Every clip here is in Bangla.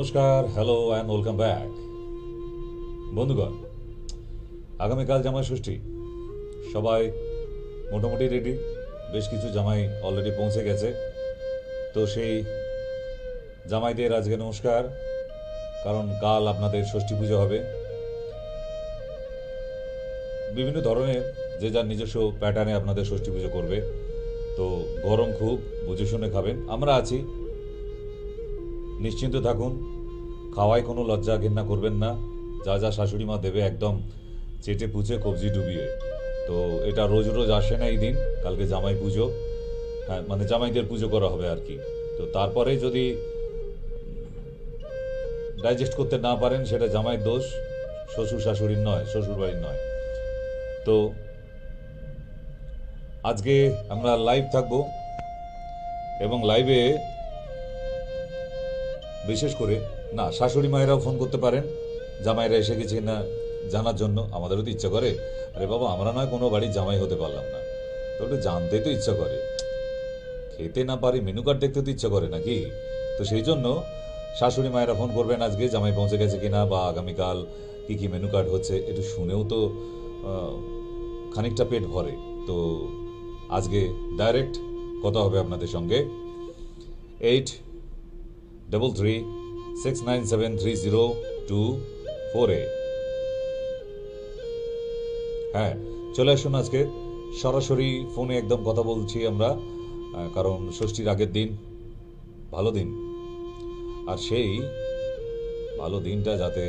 নমস্কার, হ্যালো অ্যান্ড ওয়েলকাম ব্যাক। বন্ধুগণ, আগামীকাল জামাই ষষ্ঠী, সবাই মোটামুটি রেডি। বেশ কিছু জামাই অলরেডি পৌঁছে গেছে। তো সেই জামাইদের আজকে নমস্কার, কারণ কাল আপনাদের ষষ্ঠী পুজো হবে। বিভিন্ন ধরনের যে যার নিজস্ব প্যাটার্নে আপনাদের ষষ্ঠী পুজো করবে। তো গরম খুব, বুঝে শুনে খাবেন, আমরা আছি, নিশ্চিন্ত থাকুন। খাওয়ায় কোনো লজ্জা ঘেন্না করবেন না। যা যা শাশুড়ি মা দেবে একদম চেটে পুচে কবজি ডুবিয়ে। তো এটা রোজ রোজ আসে না এই দিন। কালকে জামাই পুজো, হ্যাঁ মানে জামাইদের পুজো করা হবে আর কি। তো তারপরে যদি ডাইজেস্ট করতে না পারেন সেটা জামাইয়ের দোষ, শ্বশুর শাশুড়ির নয়, শ্বশুর বাড়ির নয়। তো আজকে আমরা লাইভ থাকব এবং লাইভে বিশেষ করে না শাশুড়ি মায়েরাও ফোন করতে পারেন, জামাইরা এসে গেছে না জানার জন্য। আমাদেরও তো ইচ্ছা করে, আরে বাবা আমরা নয় কোনো বাড়ির জামাই হতে পারলাম না, তো একটু জানতে তো ইচ্ছা করে, খেতে না পারি মেনু কার্ড দেখতে তো ইচ্ছা করে নাকি। তো সেই জন্য শাশুড়ি মায়েরা ফোন করবেন আজকে জামাই পৌঁছে গেছে কিনা বা আগামীকাল কী কী মেনু কার্ড হচ্ছে, একটু শুনেও তো খানিকটা পেট ভরে। তো আজকে ডাইরেক্ট কথা হবে আপনাদের সঙ্গে 8336973024। হ্যাঁ, চলে আসুন আজকে সরাসরি ফোনে একদম কথা বলছি আমরা, কারণ ষষ্ঠীর আগের দিন, ভালো দিন। আর সেই ভালো দিনটা যাতে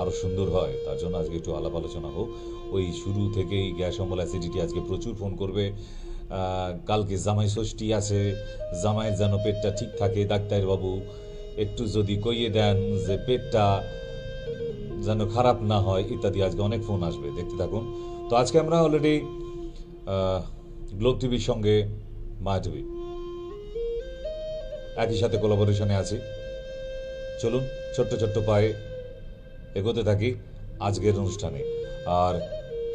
আরও সুন্দর হয় তার জন্য আজকে একটু আলাপ আলোচনা হোক। ওই শুরু থেকেই গ্যাস অম্বল অ্যাসিডিটি আজকে প্রচুর ফোন করবে। কালকে জামাই ষষ্ঠী আছে, জামাইয়ের যেন পেটটা ঠিক থাকে, ডাক্তারবাবু একটু যদি কইয়ে দেন যে পেটটা যেন খারাপ না হয় ইত্যাদি। আজকে অনেক ফোন আসবে, দেখতে থাকুন। তো আজকে আমরা অলরেডি গ্লোব টিভির সঙ্গে মায়া টিভি একই সাথে কোলাবোরেশনে আছি। চলুন ছোট্ট ছোট্ট পায়ে এগোতে থাকি আজকের অনুষ্ঠানে। আর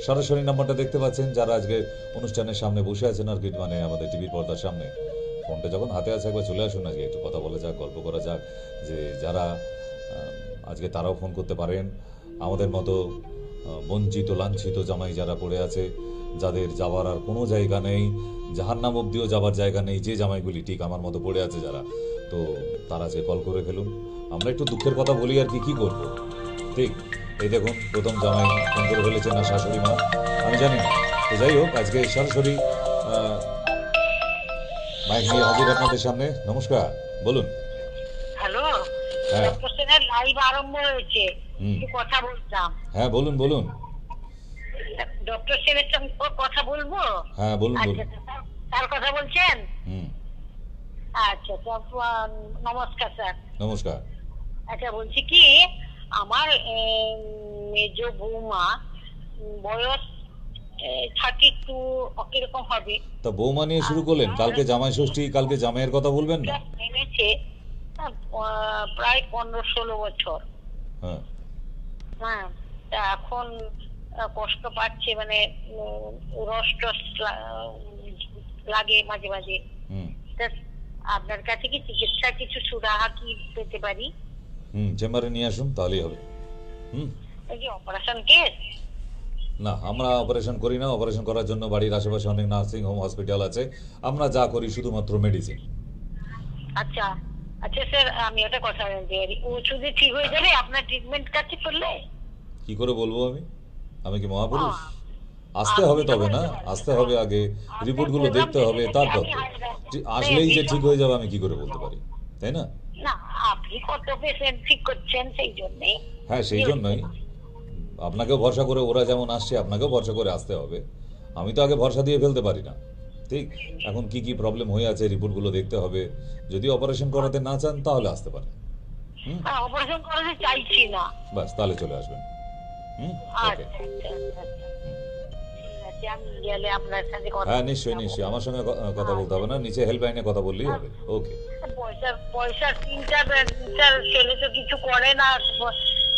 সরাসরি নাম্বারটা দেখতে পাচ্ছেন যারা আজকে অনুষ্ঠানের সামনে বসে আছেন আর কি, মানে আমাদের টিভির পর্দার সামনে। ফোনটা যখন হাতে আছে একবার চলে আসুন আজকে, একটু কথা বলা যাক, গল্প করা যাক। যে যারা আজকে তারাও ফোন করতে পারেন। আমাদের মতো বঞ্চিত লাঞ্ছিত জামাই যারা পড়ে আছে, যাদের যাওয়ার আর কোনো জায়গা নেই, জাহান্নাম অবধিও যাওয়ার জায়গা নেই, যে জামাইগুলি ঠিক আমার মতো পড়ে আছে যারা, তো তারা যে কল করে ফেলুন। আমরা একটু দুঃখের কথা বলি আর কি করব। ঠিক এই দেখুন প্রথম জামাই ফোন করে ফেলেছেন না শাশুড়ি মা, আমি জানি না। তো যাই হোক, আজকে সরাসরি মাইক নিয়ে হাজির আপনাদের সামনে। নমস্কার, বলুন। হ্যালো, হ্যাঁ লাইভ আরম্ভ হয়েছে, কথা বলতাম। হ্যাঁ বলুন বলুন। ডক্টর সেনের সঙ্গে কথা বলবো? হ্যাঁ বলুন বলুন। তার কথা বলছেন? আচ্ছা, নমস্কার স্যার। নমস্কার। আচ্ছা, বলছি কি, আমার মেজ বৌমা বয়স 32 এরকম হবে। তা বৌমা নিয়ে শুরু করলেন, কালকে জামাই ষষ্ঠী, কালকে জামাইয়ের কথা বলবেন না? এনেছে প্রায় 15-16 বছর। হ্যাঁ, তা এখন কষ্ট পাচ্ছে, মানে রস টস লাগে মাঝে মাঝে। আপনার কাছে কি চিকিৎসা কিছু সুরাহা কি পেতে পারি? চেম্বারে নিয়ে আসুন, তাহলেই হবে। Operation case? না, আমরা অপারেশন করি না। অপারেশন করার জন্য বাড়ির আশেপাশে অনেক নার্সিং হোম, হসপিটাল আছে। আমরা যা করি শুধুমাত্র মেডিসিন। আচ্ছা আচ্ছা স্যার, আমি একটা কথা বলতে পারি, ওষুধে ঠিক হয়ে যাবে আপনার ট্রিটমেন্ট কাছে করলে? কি করে বলবো আমি কি মহাপুরুষ? আসতে হবে তবে না, আসতে হবে আগে, রিপোর্টগুলো দেখতে হবে, তারপর আসলেই যে ঠিক হয়ে যাবে আমি কি করে বলতে পারি, তাই না? না, আপনি কত পেশেন্ট ঠিক করছেন সেই জন্যই। হ্যাঁ, সেই জন্যই আপনাকেও ভরসা করে, ওরা যেমন আসছে আপনাকেও ভরসা করে আসতে হবে। আমি তো আগে ভরসা দিয়ে ফেলতে পারি না। ঠিক, এখন কি কি প্রবলেম হয়ে আছে রিপোর্টগুলো দেখতে হবে। যদি অপারেশন করাতে না চান তাহলে আসতে পারেন। অপারেশন করাতে চাইছি না। বাস, তাহলে চলে আসবেন। ওকে, হ্যাঁ নিশ্চয়ই নিশ্চয়ই, আমার সঙ্গে কথা বলতে হবে না, নিচে হেল্পলাইনে কথা বললেই হবে। ওকে। পয়সা চিন্তা, ছেলে তো কিছু করে না,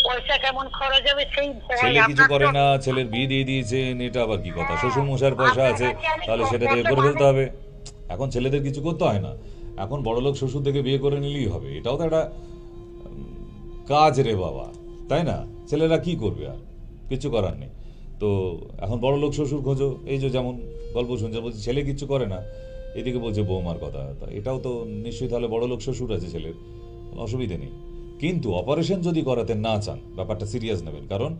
পয়সা কেমন খরচ হবে সেই ভয়। ছেলে কিছু করে না, ছেলের বিয়ে দিয়ে দিয়েছেন, এটা আবার কি কথা? শ্বশুর মশাইয়ের পয়সা আছে, তাহলে সেটা দিয়ে করে ফেলতে হবে। এখন ছেলেদের কিছু করতে হয় না, এখন বড়লোক শ্বশুর থেকে বিয়ে করে নিলেই হবে, এটাও তো একটা কাজ রে বাবা, তাই না? ছেলেরা কি করবে, আর কিছু করার নেই। তো এখন বড়লোক শ্বশুর খোঁজো, এই যে যেমন গল্প শুনছে, বলছে ছেলে কিচ্ছু করে না, এদিকে বলছে বৌমার কথা, তা এটাও তো নিশ্চয়ই তাহলে বড়লোক শ্বশুর আছে ছেলের, কোনো অসুবিধে নেই। কিন্তু অপারেশন যদি করাতে না চান, ব্যাপারটা সিরিয়াস নেবেন, কারণ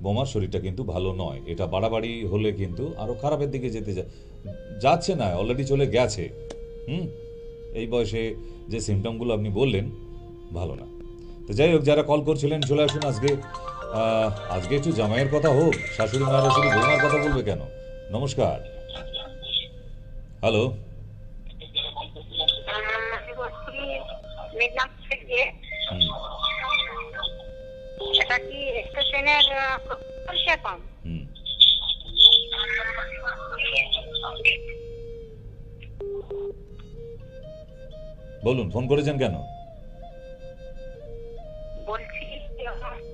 বোমার শরীরটা কিন্তু ভালো নয়, এটা বাড়াবাড়ি হলে কিন্তু আরও খারাপের দিকে যাচ্ছে না, অলরেডি চলে গেছে। এই বয়সে যে সিমটমগুলো আপনি বললেন ভালো না। তো যাই হোক, যারা কল করছিলেন চলে আসুন। আজকে একটু জামাইয়ের কথা হোক, শাশুড়ি মায়েরা শুধু বৌমার কথা বলবে কেন? নমস্কার। হ্যালো, আমি বলছি মেঘনাথ থেকে, এটা কি স্টেশনের এখন? বলুন, ফোন করেছেন কেন? বলছি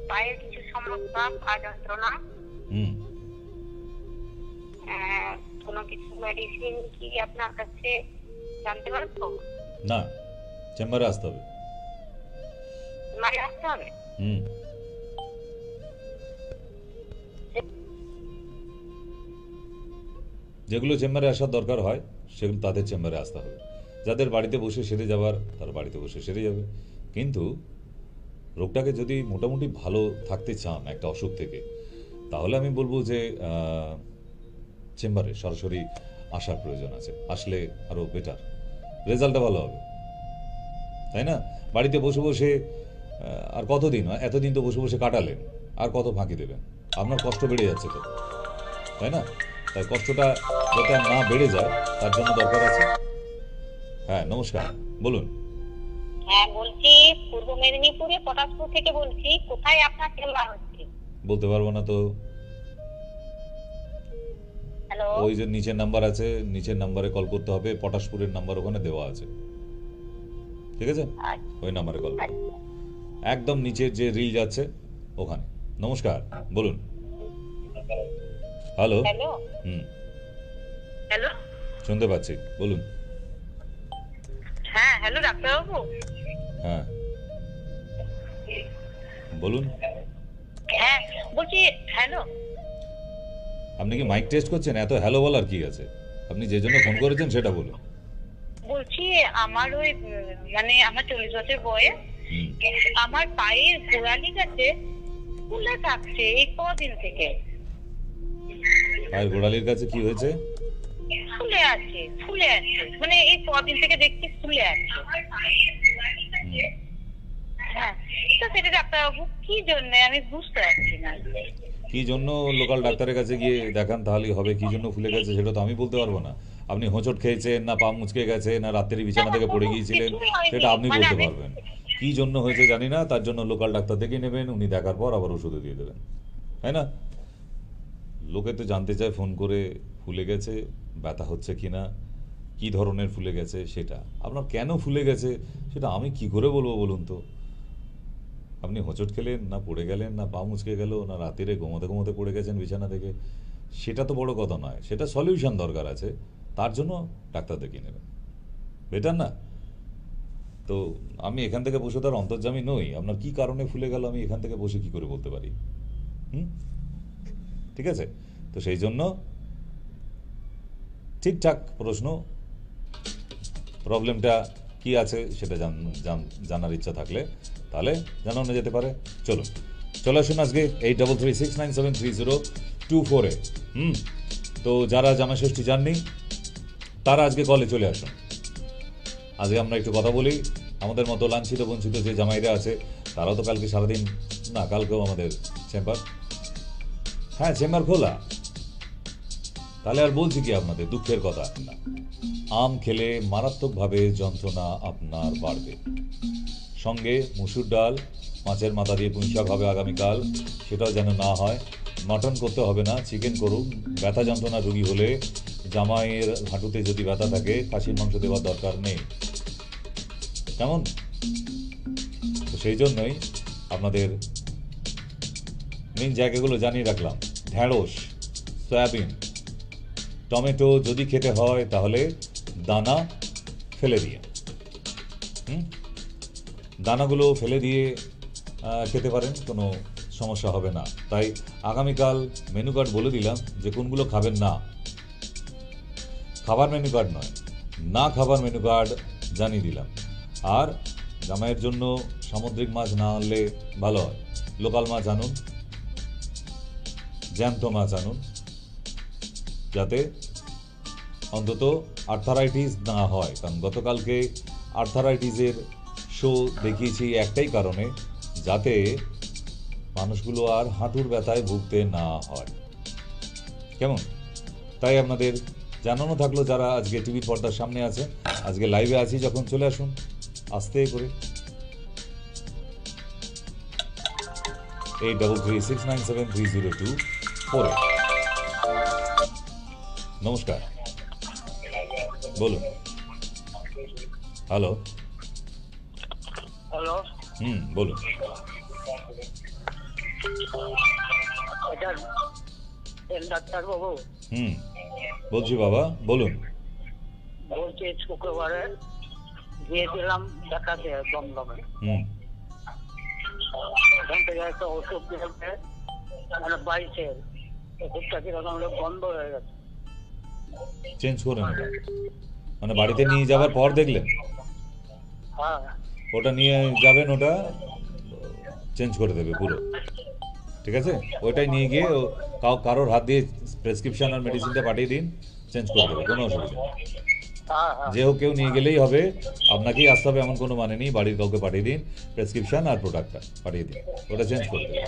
পায়ের কিছু সমস্যা, পা যন্ত্রণা, কোনো কিছু মেডিসিন কি আপনার কাছে জানতে পারবো? না, চেম্বারে আসতে হবে। চেম্বারে আসতে হবে? যেগুলো চেম্বারে আসার দরকার হয় সেগুলো তাদের চেম্বারে আসতে হবে। যাদের বাড়িতে বসে সেরে যাওয়ার, তারা বাড়িতে বসে সেরে যাবে। কিন্তু রোগটাকে যদি মোটামুটি ভালো থাকতে চান একটা অসুখ থেকে, তাহলে আমি বলবো যে চেম্বারে সরাসরি আসার প্রয়োজন আছে। আসলে আরও বেটার, রেজাল্টটা ভালো হবে, তাই না? বাড়িতে বসে বসে আর কতদিন, এতদিন তো বসে বসে কাটালেন, আর কত ফাঁকি দেবেন? আপনার কষ্ট বেড়ে যাচ্ছে তো, তাই না? তাই কষ্টটা যাতে না বেড়ে যায় তার জন্য দরকার আছে। হ্যাঁ, নমস্কার, বলুন। হ্যাঁ, বলছি পূর্ব মেদিনীপুরে পটাশপুর থেকে বলছি। কোথায় আপনার চেম্বার হচ্ছে? বলতে পারবো না তো। হ্যালো, ওই যে নিচের নাম্বার আছে, নিচের নাম্বারে কল করতে হবে, পটাশপুরের নাম্বার ওখানে দেওয়া আছে, ঠিক আছে? ওই নাম্বারে কল করুন, একদম নিচের যে রিল যাচ্ছে ওখানে। নমস্কার, বলুন। হ্যালো, হ্যালো, হ্যালো, শুনতে পাচ্ছি, বলুন। হ্যাঁ, হ্যালো ডাক্তারবাবু। হ্যাঁ, বলুন। হ্যাঁ, বলছি হ্যালো। আপনি কি মাইক টেস্ট করছেন? এত হ্যালো বলার কি আছে? আপনি যে জন্য ফোন করেছেন সেটা বলুন। বলছি আমার ওই মানে আমার 40 বছর বয়স, আমার পায়ের গোড়ালি কাছে ফুলে থাকছে এই কদিন থেকে। পায়ের গোড়ালির কাছে কি হয়েছে? ফুলে আছে, ফুলে আছে, মানে এই কদিন থেকে দেখছি ফুলে আছে। হ্যাঁ, তো সেটা ডাক্তারবাবু কি জন্য আমি বুঝতে পারছি না। কি জন্য লোকাল ডাক্তারের কাছে গিয়ে দেখান, তাহলেই হবে। কি জন্য ফুলে গেছে সেটা তো আমি বলতে পারবো না। আপনি হোঁচট খেয়েছেন, না পা মুচকে গেছে, না রাত্রি বিছানা থেকে পড়ে গিয়েছিলেন, সেটা আপনি বলতে পারবেন। কি জন্য হয়েছে জানি না, তার জন্য লোকাল ডাক্তার দেখে নেবেন, উনি দেখার পর আবার ওষুধও দিয়ে দেবেন, তাই না? লোকে তো জানতে চায় ফোন করে ফুলে গেছে, ব্যথা হচ্ছে কিনা, কি ধরনের ফুলে গেছে সেটা। আপনার কেন ফুলে গেছে সেটা আমি কি করে বলবো বলুন তো? আপনি হোঁচট খেলেন, না পড়ে গেলেন, না পা মুচকে গেল, না রাত্রে ঘুমোতে ঘুমোতে পড়ে গেছেন বিছানা থেকে, সেটা তো বড় কথা নয়। সেটা সলিউশন দরকার আছে, তার জন্য ডাক্তার দেখিয়ে নেবেন, বেটার না? তো আমি এখান থেকে বসে তার অন্তর্যামী নই। আপনার কি কারণে ফুলে গেল আমি এখান থেকে বসে কি করে বলতে পারি? ঠিক আছে? তো সেই জন্য ঠিকঠাক প্রশ্ন, প্রবলেমটা কি আছে সেটা জানার ইচ্ছা থাকলে তাহলে জানানো যেতে পারে। চলে আসুন আজকে 8336973024-এ। তো যারা জামাই ষষ্ঠী যাননি তারা আজকে কলে চলে আসুন। আজকে আমরা একটু কথা বলি। আমাদের মতো লাঞ্ছিত বঞ্চিত যে জামাইরা আছে তারাও তো কালকে সারাদিন, না কালকেও আমাদের চেম্বার, হ্যাঁ চেম্বার খোলা। তাহলে আর বলছি কি আপনাদের দুঃখের কথা না। আম খেলে মারাত্মকভাবে যন্ত্রণা আপনার বাড়বে। সঙ্গে মুসুর ডাল, মাছের মাথা দিয়ে পুঁই শাক হবে আগামীকাল, সেটাও যেন না হয়। মাটন করতে হবে না, চিকেন করুন। ব্যথা যন্ত্রণা রোগী হলে, জামাইয়ের হাঁটুতে যদি ব্যথা থাকে, খাসির মাংস দেওয়ার দরকার নেই, কেমন? তো সেই জন্যই আপনাদের মেন জায়গাগুলো জানিয়ে রাখলাম। ঢ্যাঁড়স, সয়াবিন, টমেটো যদি খেতে হয় তাহলে দানা ফেলে দিয়ে, দানাগুলো ফেলে দিয়ে খেতে পারেন, কোনো সমস্যা হবে না। তাই আগামীকাল মেনু কার্ড বলে দিলাম যে কোনগুলো খাবেন না। খাবার মেনু কার্ড নয়, না খাবার মেনু কার্ড জানিয়ে দিলাম। আর জামাইয়ের জন্য সামুদ্রিক মাছ না আনলে ভালো হয়, লোকাল মাছ আনুন, জ্যান্ত মাছ আনুন, যাতে অন্তত আর্থারাইটিস না হয়। কারণ গতকালকে আর্থারাইটিসের শো দেখিয়েছি একটাই কারণে, যাতে মানুষগুলো আর হাঁটুর ব্যথায় ভুগতে না হয়। কেমন? তাই আপনাদের জানানো থাকলো, যারা আজকে টিভির পর্দার সামনে আছে, আজকে লাইভে আছি যখন, চলে আসুন আস্তে করে 8336973024। নমস্কার, বলুন। হ্যালো, হ্যালো, বলুন। এটা ডাক্তার বাবু? বলছি বাবা, বলুন। বলছি শুক্রবারে গিয়েছিলাম দেখাতে দমদমে। ওখান থেকে একটা ওষুধ দিয়েছে, মানে 22-এর ওষুধটা কিরকম বন্ধ হয়ে গেছে। চেঞ্জ করে নেবেন, মানে বাড়িতে নিয়ে যাওয়ার পর দেখলেন? হ্যাঁ, ওটা নিয়ে যাবেন, ওটা চেঞ্জ করে দেবে পুরো, ঠিক আছে? ওইটাই নিয়ে গিয়ে কারোর হাত দিয়ে প্রেসক্রিপশন আর মেডিসিনটা পাঠিয়ে দিন, চেঞ্জ করে দেবে, কোনো অসুবিধা নেই। যে হোক, কেউ নিয়ে গেলেই হবে, আপনাকেই আসতে হবে এমন কোনো মানে নেই। বাড়ির কাউকে পাঠিয়ে দিন, প্রেসক্রিপশন আর প্রোডাক্টটা পাঠিয়ে দিন, ওটা চেঞ্জ করে দেবে।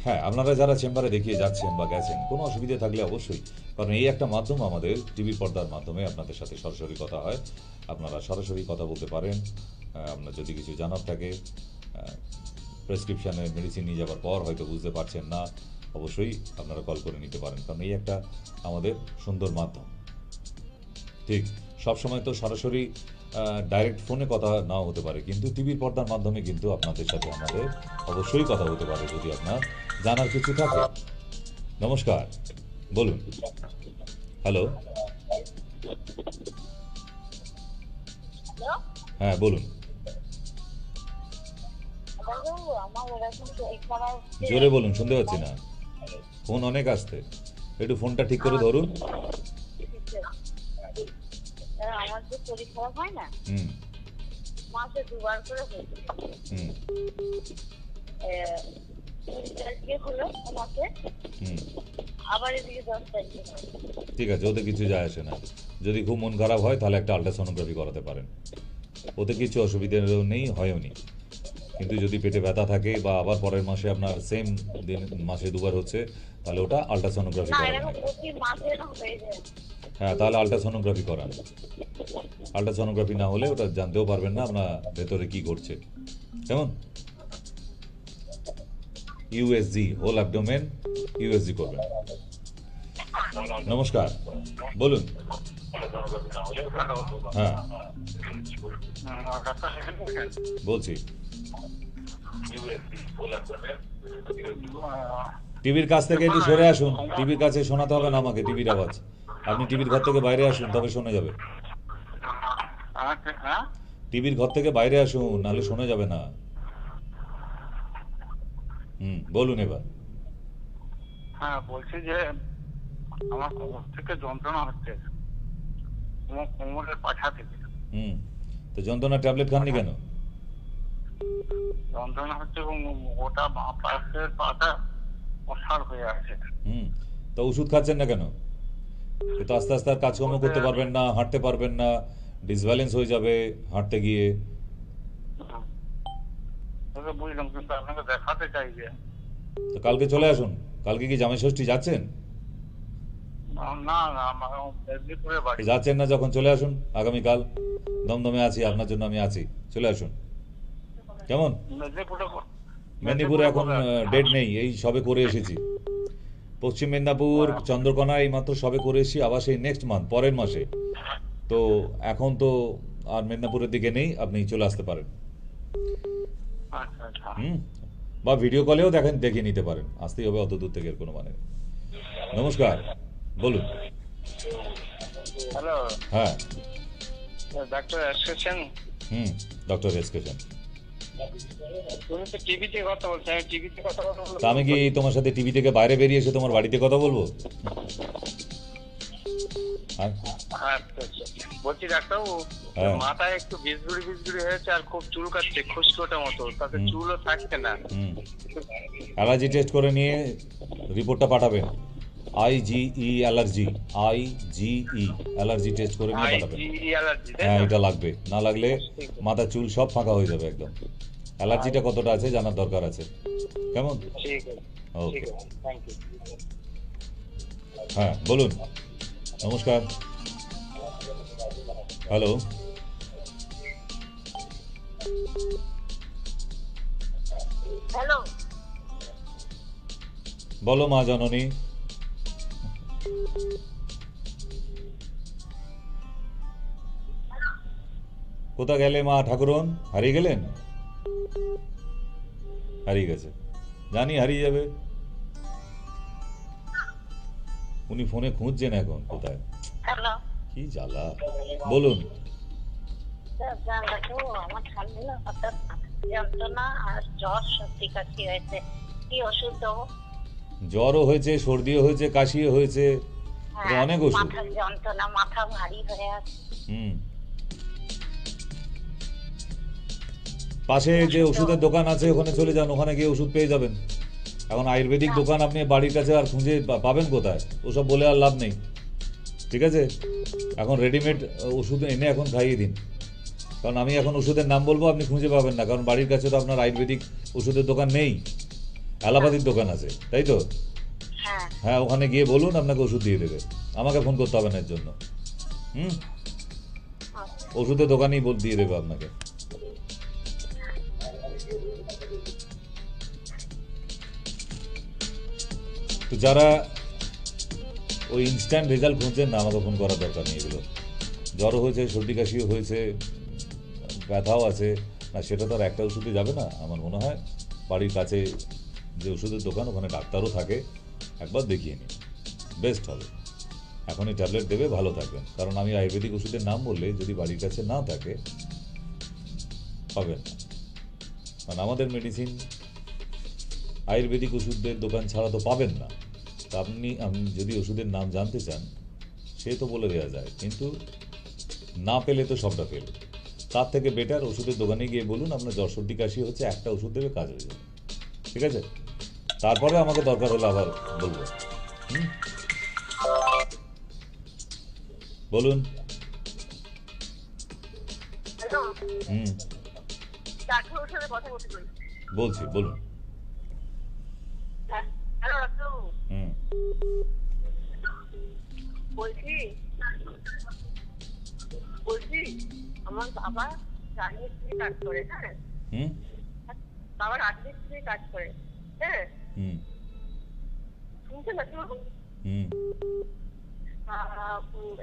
হ্যাঁ, আপনারা যারা চেম্বারে দেখিয়ে যাচ্ছেন বা গেছেন, কোনো অসুবিধা থাকলে অবশ্যই, কারণ এই একটা মাধ্যম আমাদের, টিভির পর্দার মাধ্যমে আপনাদের সাথে সরাসরি কথা হয়। আপনারা সরাসরি কথা বলতে পারেন। আপনার যদি কিছু জানার থাকে, প্রেসক্রিপশানের মেডিসিন নিয়ে যাওয়ার পর হয়তো বুঝতে পারছেন না, অবশ্যই আপনারা কল করে নিতে পারেন, কারণ এই একটা আমাদের সুন্দর মাধ্যম। ঠিক সবসময় তো সরাসরি ডাইরেক্ট ফোনে কথা নাও হতে পারে, কিন্তু টিভির পর্দার মাধ্যমে কিন্তু আপনাদের সাথে আমাদের অবশ্যই কথা হতে পারে, যদি আপনার জানার কিছু থাকে। নমস্কার, বলুন। হ্যালো, হ্যাঁ বলুন। জোরে বলুন, শুনতে পাচ্ছি না, ফোন অনেক আসছে, একটু ফোনটা ঠিক করে ধরুন। আমার যে শরীর খারাপ হয় না, মাসে 2বার করে হয়েছে। হলো আমাকে, আবার এদিকে 10 তারিখে। ঠিক আছে, ওতে কিছু যায় আসে না। যদি খুব মন খারাপ হয় তাহলে একটা আল্ট্রাসোনোগ্রাফি করাতে পারেন, ওতে কিছু অসুবিধা নেই, হয়ও নি। কিন্তু যদি পেটে ব্যথা থাকে বা আবার পরের মাসে আপনার সেম দিন মাসে 2বার হচ্ছে, তাহলে ওটা আল্ট্রাসোনোগ্রাফি করাবেন। হ্যাঁ, তাহলে আল্ট্রাসোনোগ্রাফি করান। আল্ট্রাসোনোগ্রাফি না হলে ওটা জানতেও পারবেন না আপনার ভেতরে কি ঘটছে। কেমন? ইউএসজি, হোল অ্যাবডোমেন ইউএসজি করবেন। নমস্কার, বলুন। হ্যাঁ বলছি। টিভির কাছ থেকে একটু সরে আসুন, টিভির কাছে শোনাতে হবে না আমাকে টিভির আওয়াজ। আপনি টিভির ঘর থেকে বাইরে আসুন, তবে শোনা যাবে। টিভির ঘর থেকে বাইরে আসুন, নাহলে শোনা যাবে না। বলুন এবার। হ্যাঁ, বলছি যে আমার কোমর থেকে যন্ত্রণা হচ্ছে, কোমরের পাছা থেকে। তো যন্ত্রণা ট্যাবলেট খাননি কেন? যন্ত্রণা হচ্ছে এবং ওটা বাঁ পাশের পাটা অসাড় হয়ে আছে। তো ওষুধ খাচ্ছেন না কেন? তো আস্তে আস্তে আর কাজকর্ম করতে পারবেন না, হাঁটতে পারবেন না, ডিসব্যালেন্স হয়ে যাবে হাঁটতে গিয়ে। বুঝলাম, কিন্তু আপনাকে দেখাতে চাই যে। তো কালকে চলে আসুন। কালকে কি জামাই ষষ্ঠী যাচ্ছেন? না, মেদিনীপুরে বাড়ি। যাচ্ছেন না যখন, চলে আসুন আগামীকাল। দমদমে আছি, আপনার জন্য আমি আছি, চলে আসুন। কেমন? মেদিনীপুরে এখন ডেট নেই, এই সবে করে এসেছি। পশ্চিম মেদিনীপুর, চন্দ্রকোনা এই মাত্র সবে করে এসেছি, আবার সেই নেক্সট মান্থ, পরের মাসে। তো এখন তো আর মেদিনীপুরের দিকে নেই, আপনি চলে আসতে পারেন। বা ভিডিও কলেও দেখিয়ে নিতে পারেন, আসতেই হবে অত দূর থেকে, এর কোনো মানে নেই। নমস্কার, বলুন। হ্যালো। হ্যাঁ, ডাক্তার এসকেশন। ডক্টর এসকেশন। তুমি তো টিভিতে কথা বলছো, আমি টিভিতে কথা বলবো। তা আমি কি তোমার সাথে টিভি থেকে বাইরে বেরিয়ে এসে তোমার বাড়িতে কথা বলবো? হ্যাঁ? আচ্ছা আচ্ছা। বলছি ডাক্তারবাবু, হ্যাঁ। মাথায় একটু বিজগুড়ি হয়েছে আর খুব চুল কাটছে, খুশকোটা মতো, তাতে চুলও থাকছে না। অ্যালার্জি টেস্ট করে নিয়ে রিপোর্টটা পাঠাবেন। IgE allergy, IgE allergy test করে নিয়ে পাঠাবেন। অ্যালার্জি, হ্যাঁ, এটা লাগবে, না লাগলে মাথা চুল সব ফাঁকা হয়ে যাবে একদম। অ্যালার্জিটা কতটা আছে জানার দরকার আছে, কেমন? ঠিক আছে, ওকে, ঠিক আছে, থ্যাংক ইউ। হ্যাঁ বলুন। নমস্কার। হ্যালো, হ্যালো, বলো মা জননী। কোথা গেলে মা ঠাকুরন? হারিয়ে গেলেন? হারিয়ে গেছে, জানি হারিয়ে যাবে। উনি ফোনে খুঁজছেন এখন কোথায়। হ্যালো। কি জ্বালা, বলুন। আমার ঠান্ডা না, হঠাৎ যন্ত্রণা আর জ্বর, সর্দি কাশি হয়েছে, কি ওষুধ দেবো? জ্বরও হয়েছে, সর্দিও হয়েছে, কাশিও হয়েছে, হ্যাঁ, অনেক ওষুধ। মাথার যন্ত্রণা, মাথা ভারী হয়ে আছে। পাশে যে ওষুধের দোকান আছে ওখানে চলে যান, ওখানে গিয়ে ওষুধ পেয়ে যাবেন। এখন আয়ুর্বেদিক দোকান আপনি বাড়ির কাছে আর খুঁজে পাবেন কোথায়? ওসব বলে আর লাভ নেই, ঠিক আছে? এখন রেডিমেড ওষুধ এনে এখন খাইয়ে দিন, কারণ আমি এখন ওষুধের নাম বলবো আপনি খুঁজে পাবেন না, কারণ বাড়ির কাছে তো আপনার আয়ুর্বেদিক ওষুধের দোকান নেই, অ্যালোপ্যাথির দোকান আছে, তাই তো? হ্যাঁ, হ্যাঁ, ওখানে গিয়ে বলুন, আপনাকে ওষুধ দিয়ে দেবে, আমাকে ফোন করতে হবে না এর জন্য। ওষুধের দোকানেই দিয়ে দেবে আপনাকে। তো যারা ওই ইনস্ট্যান্ট রেজাল্ট খুঁজছেন না, আমাকে ফোন করার দরকার নেই। এগুলো জ্বরও হয়েছে, সর্দি কাশিও হয়েছে, ব্যথাও আছে না, সেটা তো আর একটা ওষুধে যাবে না। আমার মনে হয় বাড়ির কাছে যে ওষুধের দোকান, ওখানে ডাক্তারও থাকে, একবার দেখিয়ে নিন, বেস্ট হবে। এখনই ট্যাবলেট দেবে, ভালো থাকবেন। কারণ আমি আয়ুর্বেদিক ওষুধের নাম বললে যদি বাড়ির কাছে না থাকে পাবেন না, কারণ আমাদের মেডিসিন আয়ুর্বেদিক ওষুধের দোকান ছাড়া তো পাবেন না। তা আপনি যদি ওষুধের নাম জানতে চান সে তো বলে দেওয়া যায়, কিন্তু না পেলে তো সবটা পেল। তার থেকে বেটার ওষুধের দোকানে গিয়ে বলুন আপনার জ্বর সর্দি কাশি হচ্ছে, একটা ওষুধ দেবে, কাজ হয়ে যাবে, ঠিক আছে? তারপরে আমাকে দরকার হলে আবার বলবো। বলুন। ডাক্তারের সাথে কথা বলতে চাই। বলছি, বলুন। হ্যালো ডাক্তারবাবু, বলছি আমার বাবা রাজমিস্ত্রি কাজ করে। হ্যাঁ, বাবা রাজমিস্ত্রি কাজ করে। হ্যাঁ, শুনছেন ডাক্তারবাবু?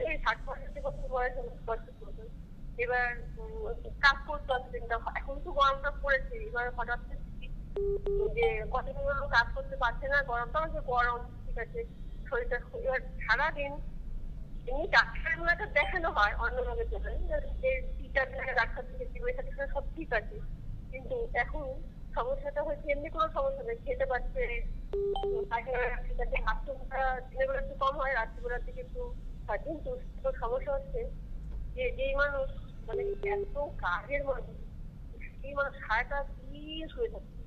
এই 60-65 বছর বয়স, এবার কাজ করতে আসছে, এখন তো গরমটা পড়েছে, এবার হঠাৎ যে কতদিন হলো কাজ করতে পারছে না, গরমটা হচ্ছে গরম, ঠিক আছে, শরীরটা এবার সারাদিন এমনি ডাক্তারগুলোকে দেখানো হয় অন্য রোগের জন্য, যে টিচার ডাক্তার থেকে চিকিৎসা সব ঠিক আছে, কিন্তু এখন সমস্যাটা হচ্ছে এমনি কোনো সমস্যা নেই, খেতে পারছে, ঠিক আছে, হাতটা দিনের বেলা একটু কম হয়, রাত্রিবেলার দিকে একটু হয়, কিন্তু সমস্যা হচ্ছে যে যেই মানুষ মানে এত কাজের মানুষ, সেই মানুষ সারাটা দিন শুয়ে থাকছে,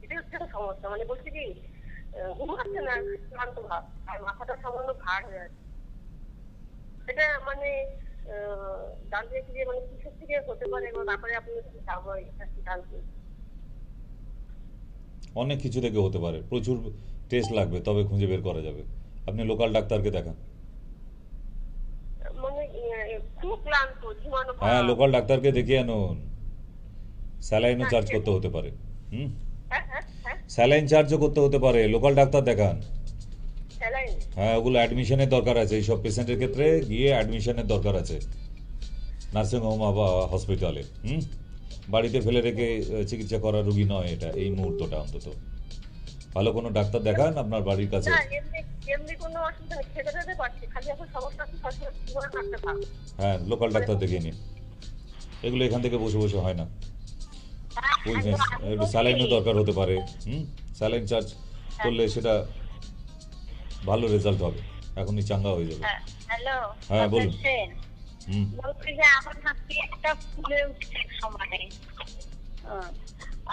এটা হচ্ছে একটা সমস্যা। মানে বলছি কি, ঘুমাচ্ছে না, ক্লান্ত ভাব, আর মাথাটা সামান্য ভার হয়ে আছে। এটা মানে জানতে চাইছি যে মানে কিসের থেকে হতে পারে, এবং তারপরে আপনি জানতে। অনেক কিছু থেকে হতে পারে, প্রচুর টেস্ট লাগবে, তবে খুঁজে বের করা যাবে। আপনি লোকাল ডাক্তারকে দেখান। মানে খুব ক্লান্ত, ঝিমানো। হ্যাঁ, লোকাল ডাক্তারকে দেখিয়ে আনুন। স্যালাইনও চার্জ করতে হতে পারে। স্যালাইন চার্জও করতে হতে পারে, লোকাল ডাক্তার দেখান। হ্যাঁ, ওগুলো অ্যাডমিশনের দরকার আছে, এইসব পেশেন্টের ক্ষেত্রে গিয়ে অ্যাডমিশনের দরকার আছে নার্সিংহোম বা হসপিটালে। বাড়িতে ফেলে রেখে চিকিৎসা করা রুগী নয় এটা, এই মুহূর্তটা অন্তত। ভালো কোনো ডাক্তার দেখান আপনার বাড়ির কাছে। এমনি কোনো অসুবিধা খেতে খেতে পারছি, খালি এখন সমস্যা হচ্ছে সবসময় জীবনে থাকতে পারবো। হ্যাঁ, লোকাল ডাক্তার দেখিয়ে নিন। এগুলো এখান থেকে বসে বসে হয় না, বুঝলেন? একটু স্যালাইনও দরকার হতে পারে। স্যালাইন চার্জ করলে সেটা ভালো রেজাল্ট হবে, এখনই চাঙ্গা হয়ে যাবে। হ্যালো, হ্যাঁ, বলুন। হুম বলছি যে আমার নাকি একটা ফুলে উঠছে সমানে,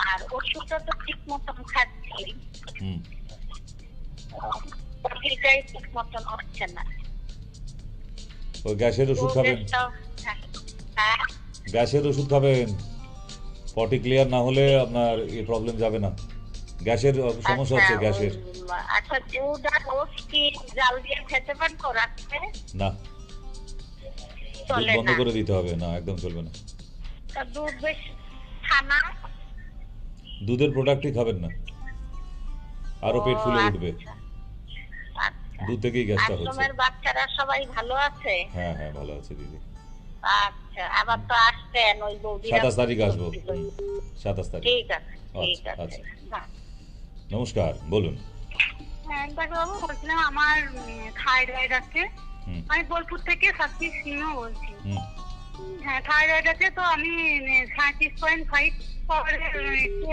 আর ওষুধটা তো ঠিক মতন খাচ্ছি, হুম এটাই ঠিক মতন হচ্ছে না। ওই গ্যাসের ওষুধ তো খাবেন, হ্যাঁ, গ্যাসের ওষুধ খাবেন। পটি ক্লিয়ার না হলে আপনার এই প্রবলেম যাবে না। গ্যাসের সমস্যা হচ্ছে, গ্যাসের। আচ্ছা, ওটা রোজ কি জাল দিয়ে খেতে পারবো রাত্রে? না, দুধ চলে বন্ধ না। করে দিতে হবে। না, একদম চলবে না। তা দুধ বেশ খানা? দুধের প্রোডাক্টই খাবেন না, আরো পেট ফুলে ও, উঠবে। আচ্ছা, আচ্ছা। দুধ থেকেই গ্যাসটা হচ্ছে। আশ্রমের বাচ্চারা সবাই ভালো আছে? হ্যাঁ হ্যাঁ, ভালো আছে দিদি। আচ্ছা, আবার তো আসতেন ওই বৌদিরা। 27 তারিখ আসবো। 27 তারিখ। ঠিক আছে, ঠিক আচ্ছা, আছে। আচ্ছা। হ্যাঁ। নমস্কার, বলুন। হ্যাঁ, ডাক্তারবাবু বলছিলাম আমার থাইরয়েড আছে। হুম আমি বোলপুর থেকে সাথী সিংহ বলছি। হুম হ্যাঁ, থাইরয়েড আছে, তো আমি 37.5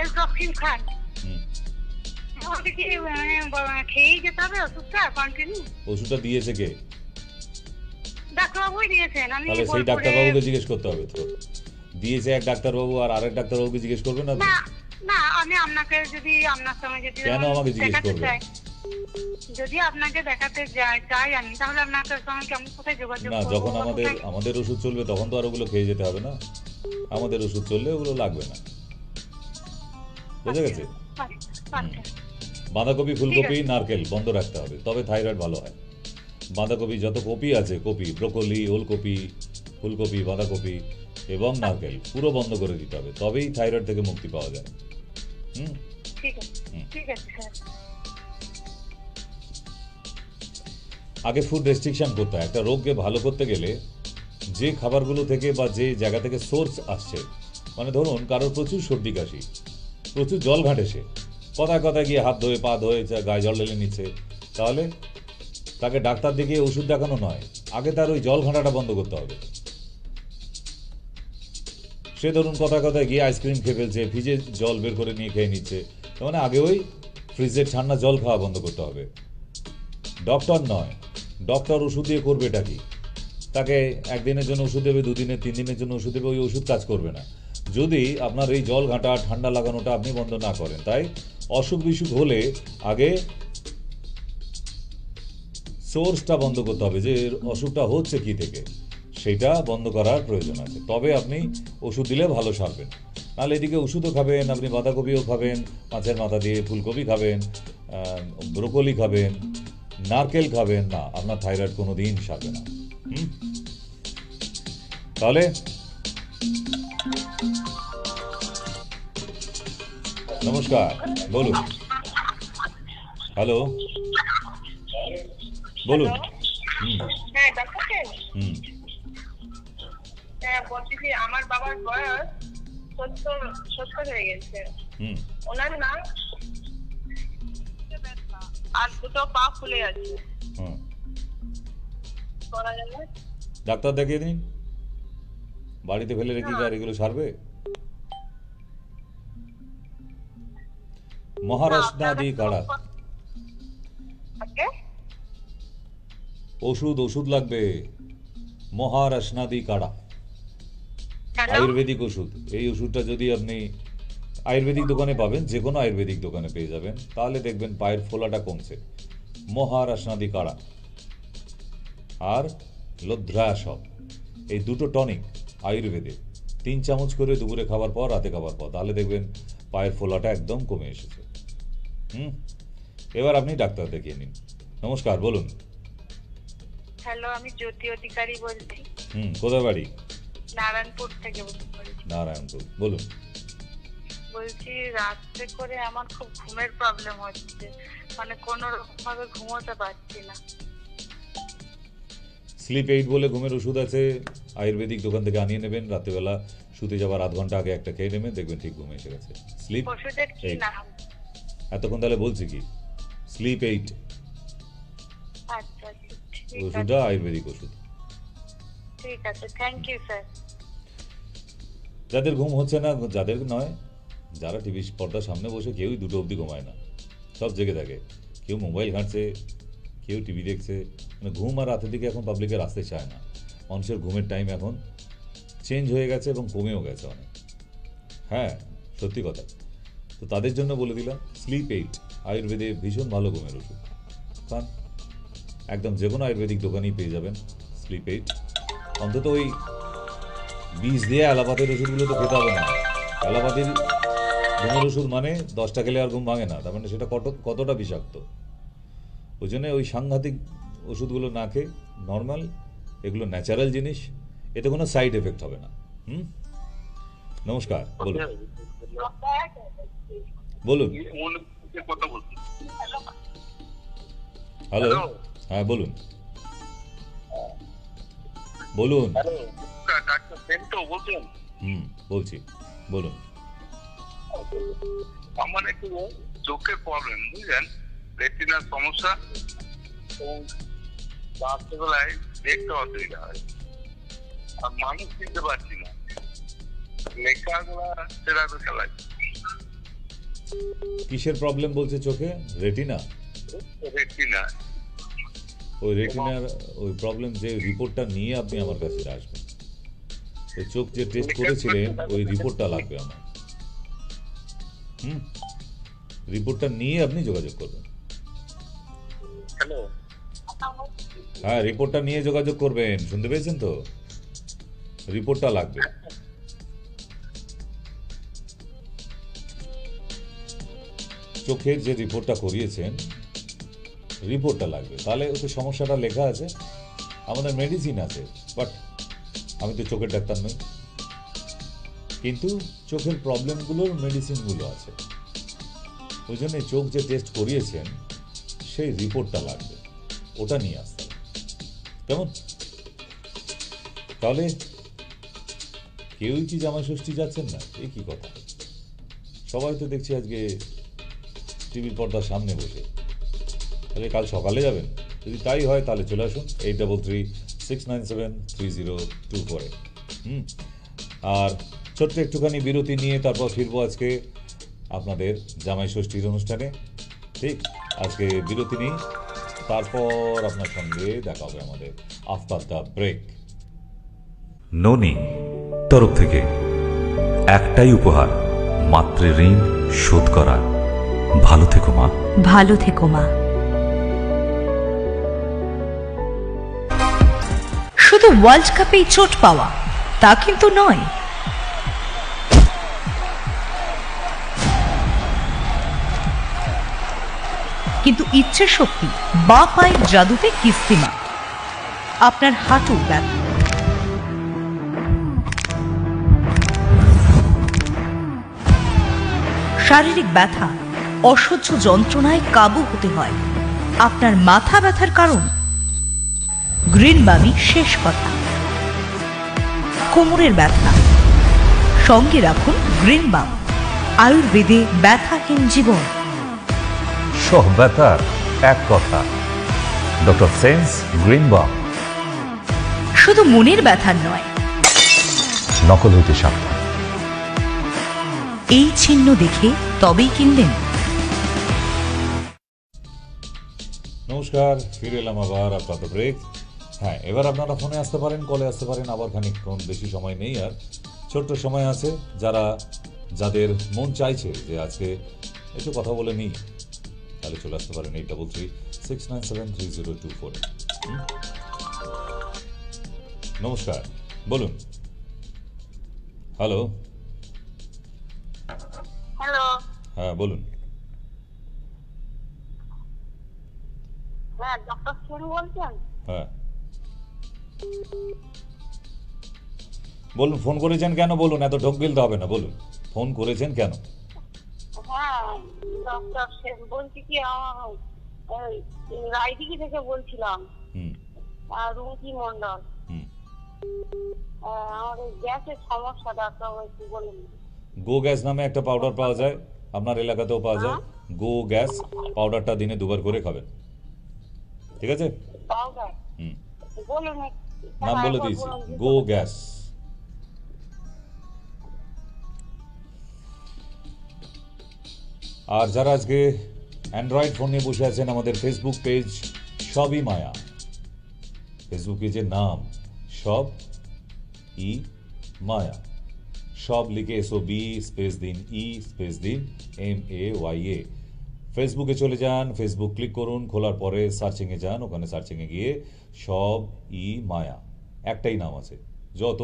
এলট্রক্সিন খাই। হুম আমাকে কি খেয়েই যেতে হবে ওষুধটা কন্টিনিউ? ওষুধটা দিয়েছে কে? ডাক্তারবাবুই দিয়েছেন। আমি তাহলে সেই বোলপুরে- ডাক্তারবাবুকে জিজ্ঞেস করতে হবে তো। দিয়েছে এক ডাক্তারবাবু আর আরেক ডাক্তারবাবুকে জিজ্ঞেস করবেন না তো? না না, আমি আপনাকে যদি আপনার সঙ্গে যদি কেন আমাকে জিজ্ঞেস দেখাতে করবেন? চাই, যদি আপনাকে দেখাতে চাই আমি, তাহলে আপনার সঙ্গে কেমন কোথায় যোগাযোগ না, করবো? যখন বা আমাদের কোথায়- আমাদের ওষুধ চলবে তখন তো আর ওগুলো খেয়ে যেতে হবে না। আমাদের ওষুধ চললে ওগুলো লাগবে না, বুঝে গেছে? আচ্ছা, আচ্ছা। বাঁধাকপি, ফুলকপি, ঠিক আছে। নারকেল বন্ধ রাখতে হবে, তবে থাইরয়েড ভালো হয়। বাঁধাকপি, যত কপি আছে, কপি, ব্রোকলি, ওলকপি, ফুলকপি, বাঁধাকপি এবং নারকেল পুরো বন্ধ করে দিতে হবে, তবেই থাইরয়েড থেকে মুক্তি পাওয়া যায়। হুম ঠিক আছে, হুম। ঠিক আছে স্যার। আগে ফুড রেস্ট্রিকশন করতে হয়। একটা রোগকে ভালো করতে গেলে যে খাবারগুলো থেকে বা যে জায়গা থেকে সোর্স আসছে, মানে ধরুন কারোর প্রচুর সর্দি কাশি, প্রচুর জল ঘাটে, সে কথায় কথায় গিয়ে হাত ধোয়ে, পা ধোয়ে, গায়ে জল ঢেলে নিচ্ছে, তাহলে তাকে ডাক্তার দেখিয়ে ওষুধ দেখানো নয়, আগে তার ওই জল ঘাঁটাটা বন্ধ করতে হবে। সে ধরুন কথায় কথায় গিয়ে আইসক্রিম খেয়ে ফেলছে, ফ্রিজে জল বের করে নিয়ে খেয়ে নিচ্ছে, তার মানে আগে ওই ফ্রিজের ঠান্ডা জল খাওয়া বন্ধ করতে হবে। ডক্টর নয়, ডক্টর ওষুধ দিয়ে করবে এটা কি? তাকে একদিনের জন্য ওষুধ দেবে, দুদিনের, 3 দিনের জন্য ওষুধ দেবে, ওই ওষুধ কাজ করবে না যদি আপনার এই জল ঘাঁটা, ঠান্ডা লাগানোটা আপনি বন্ধ না করেন। তাই অসুখ বিসুখ হলে আগে সোর্সটা বন্ধ করতে হবে, যে অসুখটা হচ্ছে কি থেকে, সেটা বন্ধ করার প্রয়োজন আছে, তবে আপনি ওষুধ দিলে ভালো সারবেন। নাহলে এদিকে ওষুধও খাবেন, আপনি বাঁধাকপিও খাবেন মাছের মাথা দিয়ে, ফুলকপি খাবেন, ব্রোকলি খাবেন, নারকেল খাবেন, না, আপনার থাইরয়েড কোনো দিন সারবে না। তাহলে নমস্কার, বলুন। হ্যালো, বলুন। হ্যাঁ, ডাক্তার সাহেব। হুম হ্যাঁ, বলছি যে আমার বাবার বয়স 70 হয়ে গেছে। হুম ওনার না আর দুটো পা ফুলে আছে, হুম করা যাবে? ডাক্তার দেখিয়ে দিন। বাড়িতে ফেলে রেখে কি আর এগুলো সারবে? মহারাষ্ট্রাদি কাড়া ওষুধ লাগবে, মহারাষ্ট্রাদি কাড়া, আয়ুর্বেদিক ওষুধ। এই ওষুধটা যদি আপনি আয়ুর্বেদিক দোকানে পাবেন, যে কোনো আয়ুর্বেদিক দোকানে পেয়ে যাবেন, তাহলে দেখবেন পায়ের ফোলাটা কমছে। মহারাষ্ট্রাদি কাড়া আর লোধ্রাসব, এই দুটো টনিক আয়ুর্বেদে 3 চামচ করে দুপুরে খাবার পর, রাতে খাবার পর, তাহলে দেখবেন পায়ের ফোলাটা একদম কমে এসেছে। এবার আপনি ডাক্তার দেখিয়ে নিন। নমস্কার, বলুন। হ্যালো, আমি জ্যোতি অধিকারী বলছি, কোথায় বাড়ি? নারায়ণপুর থেকে বলছি। নারায়ণপুর, বলুন। বলছি, রাত্রে করে আমার খুব ঘুমের প্রবলেম হচ্ছে, মানে কোনো রকম ভাবে ঘুমোতে পারছি না। স্লিপ এইড বলে ঘুমের ওষুধ আছে, আয়ুর্বেদিক দোকান থেকে আনিয়ে নেবেন, রাত্রেবেলা শুতে যাবার আধ ঘন্টা আগে একটা খেয়ে নেবেন, দেখবেন ঠিক ঘুম এসে গেছে। স্লিপ ওষুধের কি এইড। নাম? এতক্ষণ তাহলে বলছি কি? Sleep aid. ঠিক ওষুধটা আয়ুর্বেদিক ওষুধ। ঠিক আছে, থ্যাংক ইউ স্যার। যাদের ঘুম হচ্ছে না, যাদের নয়, যারা টিভি পর্দার সামনে বসে কেউই 2টো অবধি ঘুমায় না, সব জেগে থাকে। কেউ মোবাইল ঘাঁটছে, কেউ টিভি দেখছে। মানে ঘুম আর রাতের দিকে এখন পাবলিকের আসতে চায় না। মানুষের ঘুমের টাইম এখন চেঞ্জ হয়ে গেছে এবং কমেও গেছে অনেক। হ্যাঁ, সত্যি কথা। তো তাদের জন্য বলে দিলাম স্লিপ এইট আয়ুর্বেদে ভীষণ ভালো ঘুমের ওষুধ। খান, একদম যে কোনো আয়ুর্বেদিক দোকানেই পেয়ে যাবেন স্লিপ এইট। অন্তত ওই বীজ দিয়ে অ্যালোপ্যাথির ওষুধগুলো তো খেতে হবে না। অ্যালোপ্যাথির ঘুমের ওষুধ মানে 10টা খেলে আর ঘুম ভাঙে না, তার মানে সেটা কতটা বিষাক্ত। ওই জন্য ওই সাংঘাতিক ওষুধগুলো না খেয়ে নর্মাল, এগুলো ন্যাচারাল জিনিস, এতে কোনো সাইড এফেক্ট হবে না। নমস্কার, বলুন বলুন। হ্যালো, হ্যাঁ বলুন বলুন। বলছি, বলুন। আমার একটু চোখের প্রবলেম, বুঝলেন, রেটিনার সমস্যা, রাত্রেবেলায় দেখতে অসুবিধা হয়, আর মানুষ চিনতে পারছি না, লেখাগুলা সেরা বেশা লাগে। কিসের প্রবলেম বলছে চোখে? রেটিনা? রেটিনা। ওই রেটিনার ওই প্রবলেম, যে রিপোর্টটা নিয়ে আপনি আমার কাছে আসবেন। ওই চোখ যে টেস্ট করেছিলেন ওই রিপোর্টটা লাগবে আমার। রিপোর্টটা নিয়ে আপনি যোগাযোগ করবেন। হ্যালো, হ্যাঁ, রিপোর্টটা নিয়ে যোগাযোগ করবেন, শুনতে পেয়েছেন তো? রিপোর্টটা লাগবে। চোখের যে রিপোর্টটা করিয়েছেন রিপোর্টটা লাগবে, তাহলে ওতে সমস্যাটা লেখা আছে। আমাদের মেডিসিন আছে, বাট আমি তো চোখের ডাক্তার নই, কিন্তু চোখের প্রবলেমগুলোর মেডিসিনগুলো আছে। ওই জন্য চোখ যে টেস্ট করিয়েছেন সেই রিপোর্টটা লাগবে, ওটা নিয়ে আসতে হবে। কেমন? তাহলে কেউই কি জামাই ষষ্ঠী যাচ্ছেন না? এই কি কথা! সবাই তো দেখছি আজকে টিভির পর্দার সামনে বসে। তাহলে কাল সকালে যাবেন? যদি তাই হয় তাহলে চলে আসুন 8336973024। আর ছোট্ট একটুখানি বিরতি নিয়ে তারপর ফিরবো আজকে আপনাদের জামাই ষষ্ঠীর অনুষ্ঠানে। ঠিক, আজকে বিরতি নেই, তারপর আপনার সঙ্গে দেখা হবে আমাদের আফটার দ্য ব্রেক। ননি তরফ থেকে একটাই উপহার, মাতৃ ঋণ শোধ করা। ভালো থেকো মা। ভালো থেকো মা। শুধু ওয়ার্ল্ড কাপেই চোট পাওয়া তা কিন্তু নয়, কিন্তু ইচ্ছে শক্তি বা পায়ের জাদুতে কিস্তিমা। আপনার হাঁটু ব্যথা, শারীরিক ব্যথা, অসহ্য যন্ত্রণায় কাবু হতে হয়। আপনার মাথা ব্যথার কারণ গ্রিন বামি শেষ কথা। কোমরের ব্যথা, সঙ্গে রাখুন গ্রিন বাম, আয়ুর্বেদে ব্যথাহীন জীবন। সব ব্যথার এক কথা, ডক্টর সেন্স গ্রিন বাম। শুধু মনের ব্যথার নয়, নকল হইতে সাবধান। এই চিহ্ন দেখে তবেই কিনবেন। নমস্কার, ফিরে এলাম আবার আফটার দ্য ব্রেক। হ্যাঁ, এবার আপনারা ফোনে আসতে পারেন, কলে আসতে পারেন, আবার খানিকক্ষণ, বেশি সময় নেই আর, ছোট্ট সময় আছে। যাদের মন চাইছে যে আজকে একটু কথা বলে নিই, তাহলে চলে আসতে পারেন 8336973024। নমস্কার, বলুন। হ্যালো, হ্যালো, হ্যাঁ বলুন। হ্যাঁ ডক্টর সেন বলছেন? হ্যাঁ বলুন, ফোন করেছেন কেন বলুন, এত ঢোক গিলতে হবে না, বলুন ফোন করেছেন কেন। হ্যাঁ ডক্টর সেন বলছি, কি রায়দিঘি থেকে বলছিলাম, আর রুমকি মন্ডল। আমার গ্যাসের সমস্যা, ডাক্তার কি বলেন? গো গ্যাস নামে একটা পাউডার পাওয়া যায়, আপনার এলাকাতেও পাওয়া যায়। গো গ্যাস পাউডারটা দিনে 2বার করে খাবেন, ঠিক আছে? পাউডার? বলুন। নাম বলে দিয়েছি, গো গ্যাস। আর যারা আজকে অ্যান্ড্রয়েড ফোন নিয়ে বসে আছেন, আমাদের ফেসবুক পেজ সবই মায়া, ফেসবুক পেজের নাম সব ই মায়া, সব লিখে SOB স্পেস দিন, ই স্পেস দিন, MAYA। ফেসবুকে চলে যান, ফেসবুক ক্লিক করুন, খোলার পরে সার্চিংয়ে যান, ওখানে সার্চিংয়ে গিয়ে সব ই মায়া একটাই নাম আছে। যত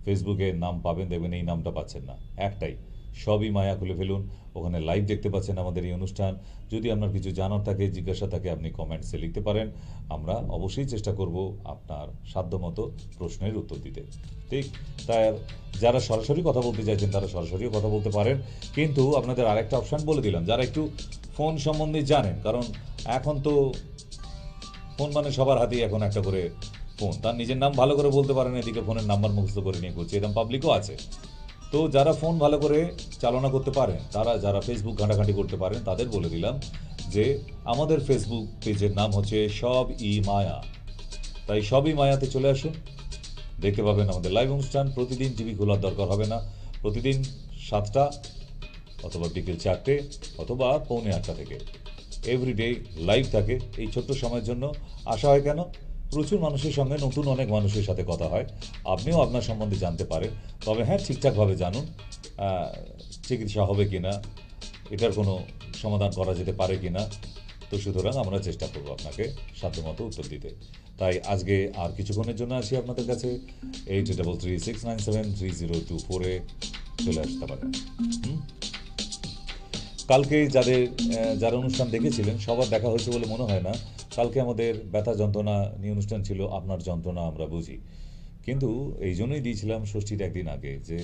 ফেসবুকে নাম পাবেন দেখবেন এই নামটা পাচ্ছেন না, একটাই সবই মায়া। খুলে ফেলুন, ওখানে লাইভ দেখতে পাচ্ছেন আমাদের এই অনুষ্ঠান। যদি আপনার কিছু জানার থাকে, জিজ্ঞাসা থাকে, আপনি কমেন্টসে লিখতে পারেন, আমরা অবশ্যই চেষ্টা করব আপনার সাধ্যমতো প্রশ্নের উত্তর দিতে। ঠিক তাই যারা সরাসরি কথা বলতে চাইছেন তারা সরাসরিও কথা বলতে পারেন, কিন্তু আপনাদের আরেকটা অপশান বলে দিলাম, যারা একটু ফোন সম্বন্ধে জানেন, কারণ এখন তো ফোন মানে সবার হাতেই এখন একটা করে ফোন, তার নিজের নাম ভালো করে বলতে পারেন, এদিকে ফোনের নাম্বার মুখস্থ করে নিয়ে করছে, এরকম পাবলিকও আছে। তো যারা ফোন ভালো করে চালনা করতে পারেন, তারা যারা ফেসবুক ঘাঁটাঘাঁটি করতে পারেন, তাদের বলে দিলাম যে আমাদের ফেসবুক পেজের নাম হচ্ছে সব ই মায়া। তাই সবই মায়াতে চলে আসুন, দেখতে পাবেন আমাদের লাইভ অনুষ্ঠান। প্রতিদিন টিভি খোলার দরকার হবে না, প্রতিদিন 7টা অথবা বিকেল 4টে অথবা পৌনে 8টা থেকে এভরিডে লাইভ থাকে। এই ছোট্ট সময়ের জন্য আসা হয় কেন, প্রচুর মানুষের সঙ্গে, নতুন অনেক মানুষের সাথে কথা হয়, আপনিও আপনার সম্বন্ধে জানতে পারেন। তবে হ্যাঁ, ঠিকঠাকভাবে জানুন, চিকিৎসা হবে কিনা, এটার কোনো সমাধান করা যেতে পারে কিনা। তো সুতরাং আমরা চেষ্টা করবো আপনাকে সাধ্যমতো উত্তর দিতে। তাই আজকে আর কিছুক্ষণের জন্য আসি আপনাদের কাছে 8336973024-এ চলে আসতে পারেন। কালকে যারা অনুষ্ঠান দেখেছিলেন সবার দেখা হয়েছে বলে মনে হয় না। কালকে আমাদের ব্যথা যন্ত্রণা নিয়ে অনুষ্ঠান ছিল, আপনার যন্ত্রণা আমরা বুঝি। কিন্তু এই জন্যই দিয়েছিলাম ষষ্ঠীর একদিন আগে, যে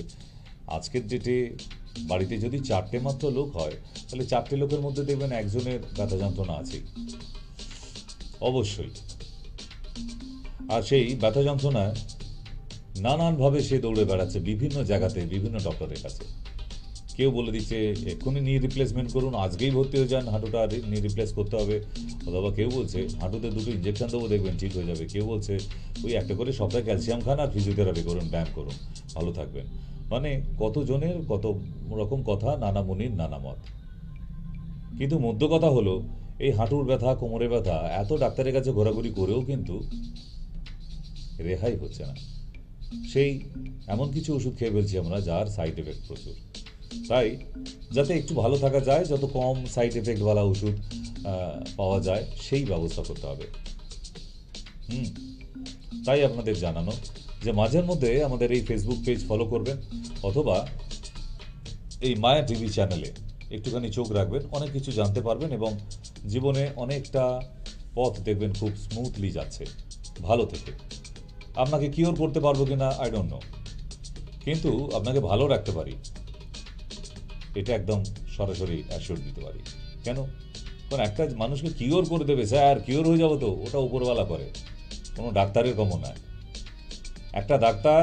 আজকের ডেটে বাড়িতে যদি 4টে মাত্র লোক হয়, তাহলে 4টে লোকের মধ্যে দেখবেন একজনের ব্যথা যন্ত্রণা আছে অবশ্যই। আর সেই ব্যথা যন্ত্রণায় নানানভাবে সে দৌড়ে বেড়াচ্ছে বিভিন্ন জায়গাতে, বিভিন্ন ডক্টরের কাছে। কেউ বলে দিচ্ছে এক্ষুনি নি রিপ্লেসমেন্ট করুন, আজকেই ভর্তি হয়ে যান, হাঁটুটা নি রিপ্লেস করতে হবে। অথবা কেউ বলছে হাঁটুতে 2টো ইঞ্জেকশন দেবো, দেখবেন ঠিক হয়ে যাবে। কেউ বলছে ওই একটা করে সপ্তাহে ক্যালসিয়াম খান আর ফিজিওথেরাপি করুন, ব্যায়াম করুন, ভালো থাকবেন। মানে কতজনের কত রকম কথা, নানা মুনির নানা মত। কিন্তু মধ্য কথা হলো, এই হাঁটুর ব্যথা, কোমরে ব্যথা এত ডাক্তারের কাছে ঘোরাঘুরি করেও কিন্তু রেহাই হচ্ছে না। সেই এমন কিছু ওষুধ খেয়ে ফেলছি আমরা যার সাইড এফেক্ট প্রচুর। তাই যাতে একটু ভালো থাকা যায়, যত কম সাইড এফেক্টওয়ালা ওষুধ পাওয়া যায় সেই ব্যবস্থা করতে হবে। তাই আপনাদের জানানো যে মাঝের মধ্যে আমাদের এই ফেসবুক পেজ ফলো করবেন, অথবা এই মায়া টিভি চ্যানেলে একটুখানি চোখ রাখবেন, অনেক কিছু জানতে পারবেন এবং জীবনে অনেকটা পথ দেখবেন খুব স্মুথলি যাচ্ছে ভালো থেকে। আপনাকে কিওর করতে পারবো কিনা আই ডোন্ট নো, কিন্তু আপনাকে ভালো রাখতে পারি, এটা একদম সরাসরি অ্যাসিওর দিতে পারি। কেন? কারণ একটা মানুষকে কিওর করে দেবে স্যার, কিওর হয়ে যাবো, তো ওটা উপরওয়ালা করে, কোনো ডাক্তারের কমও নয়। একটা doctor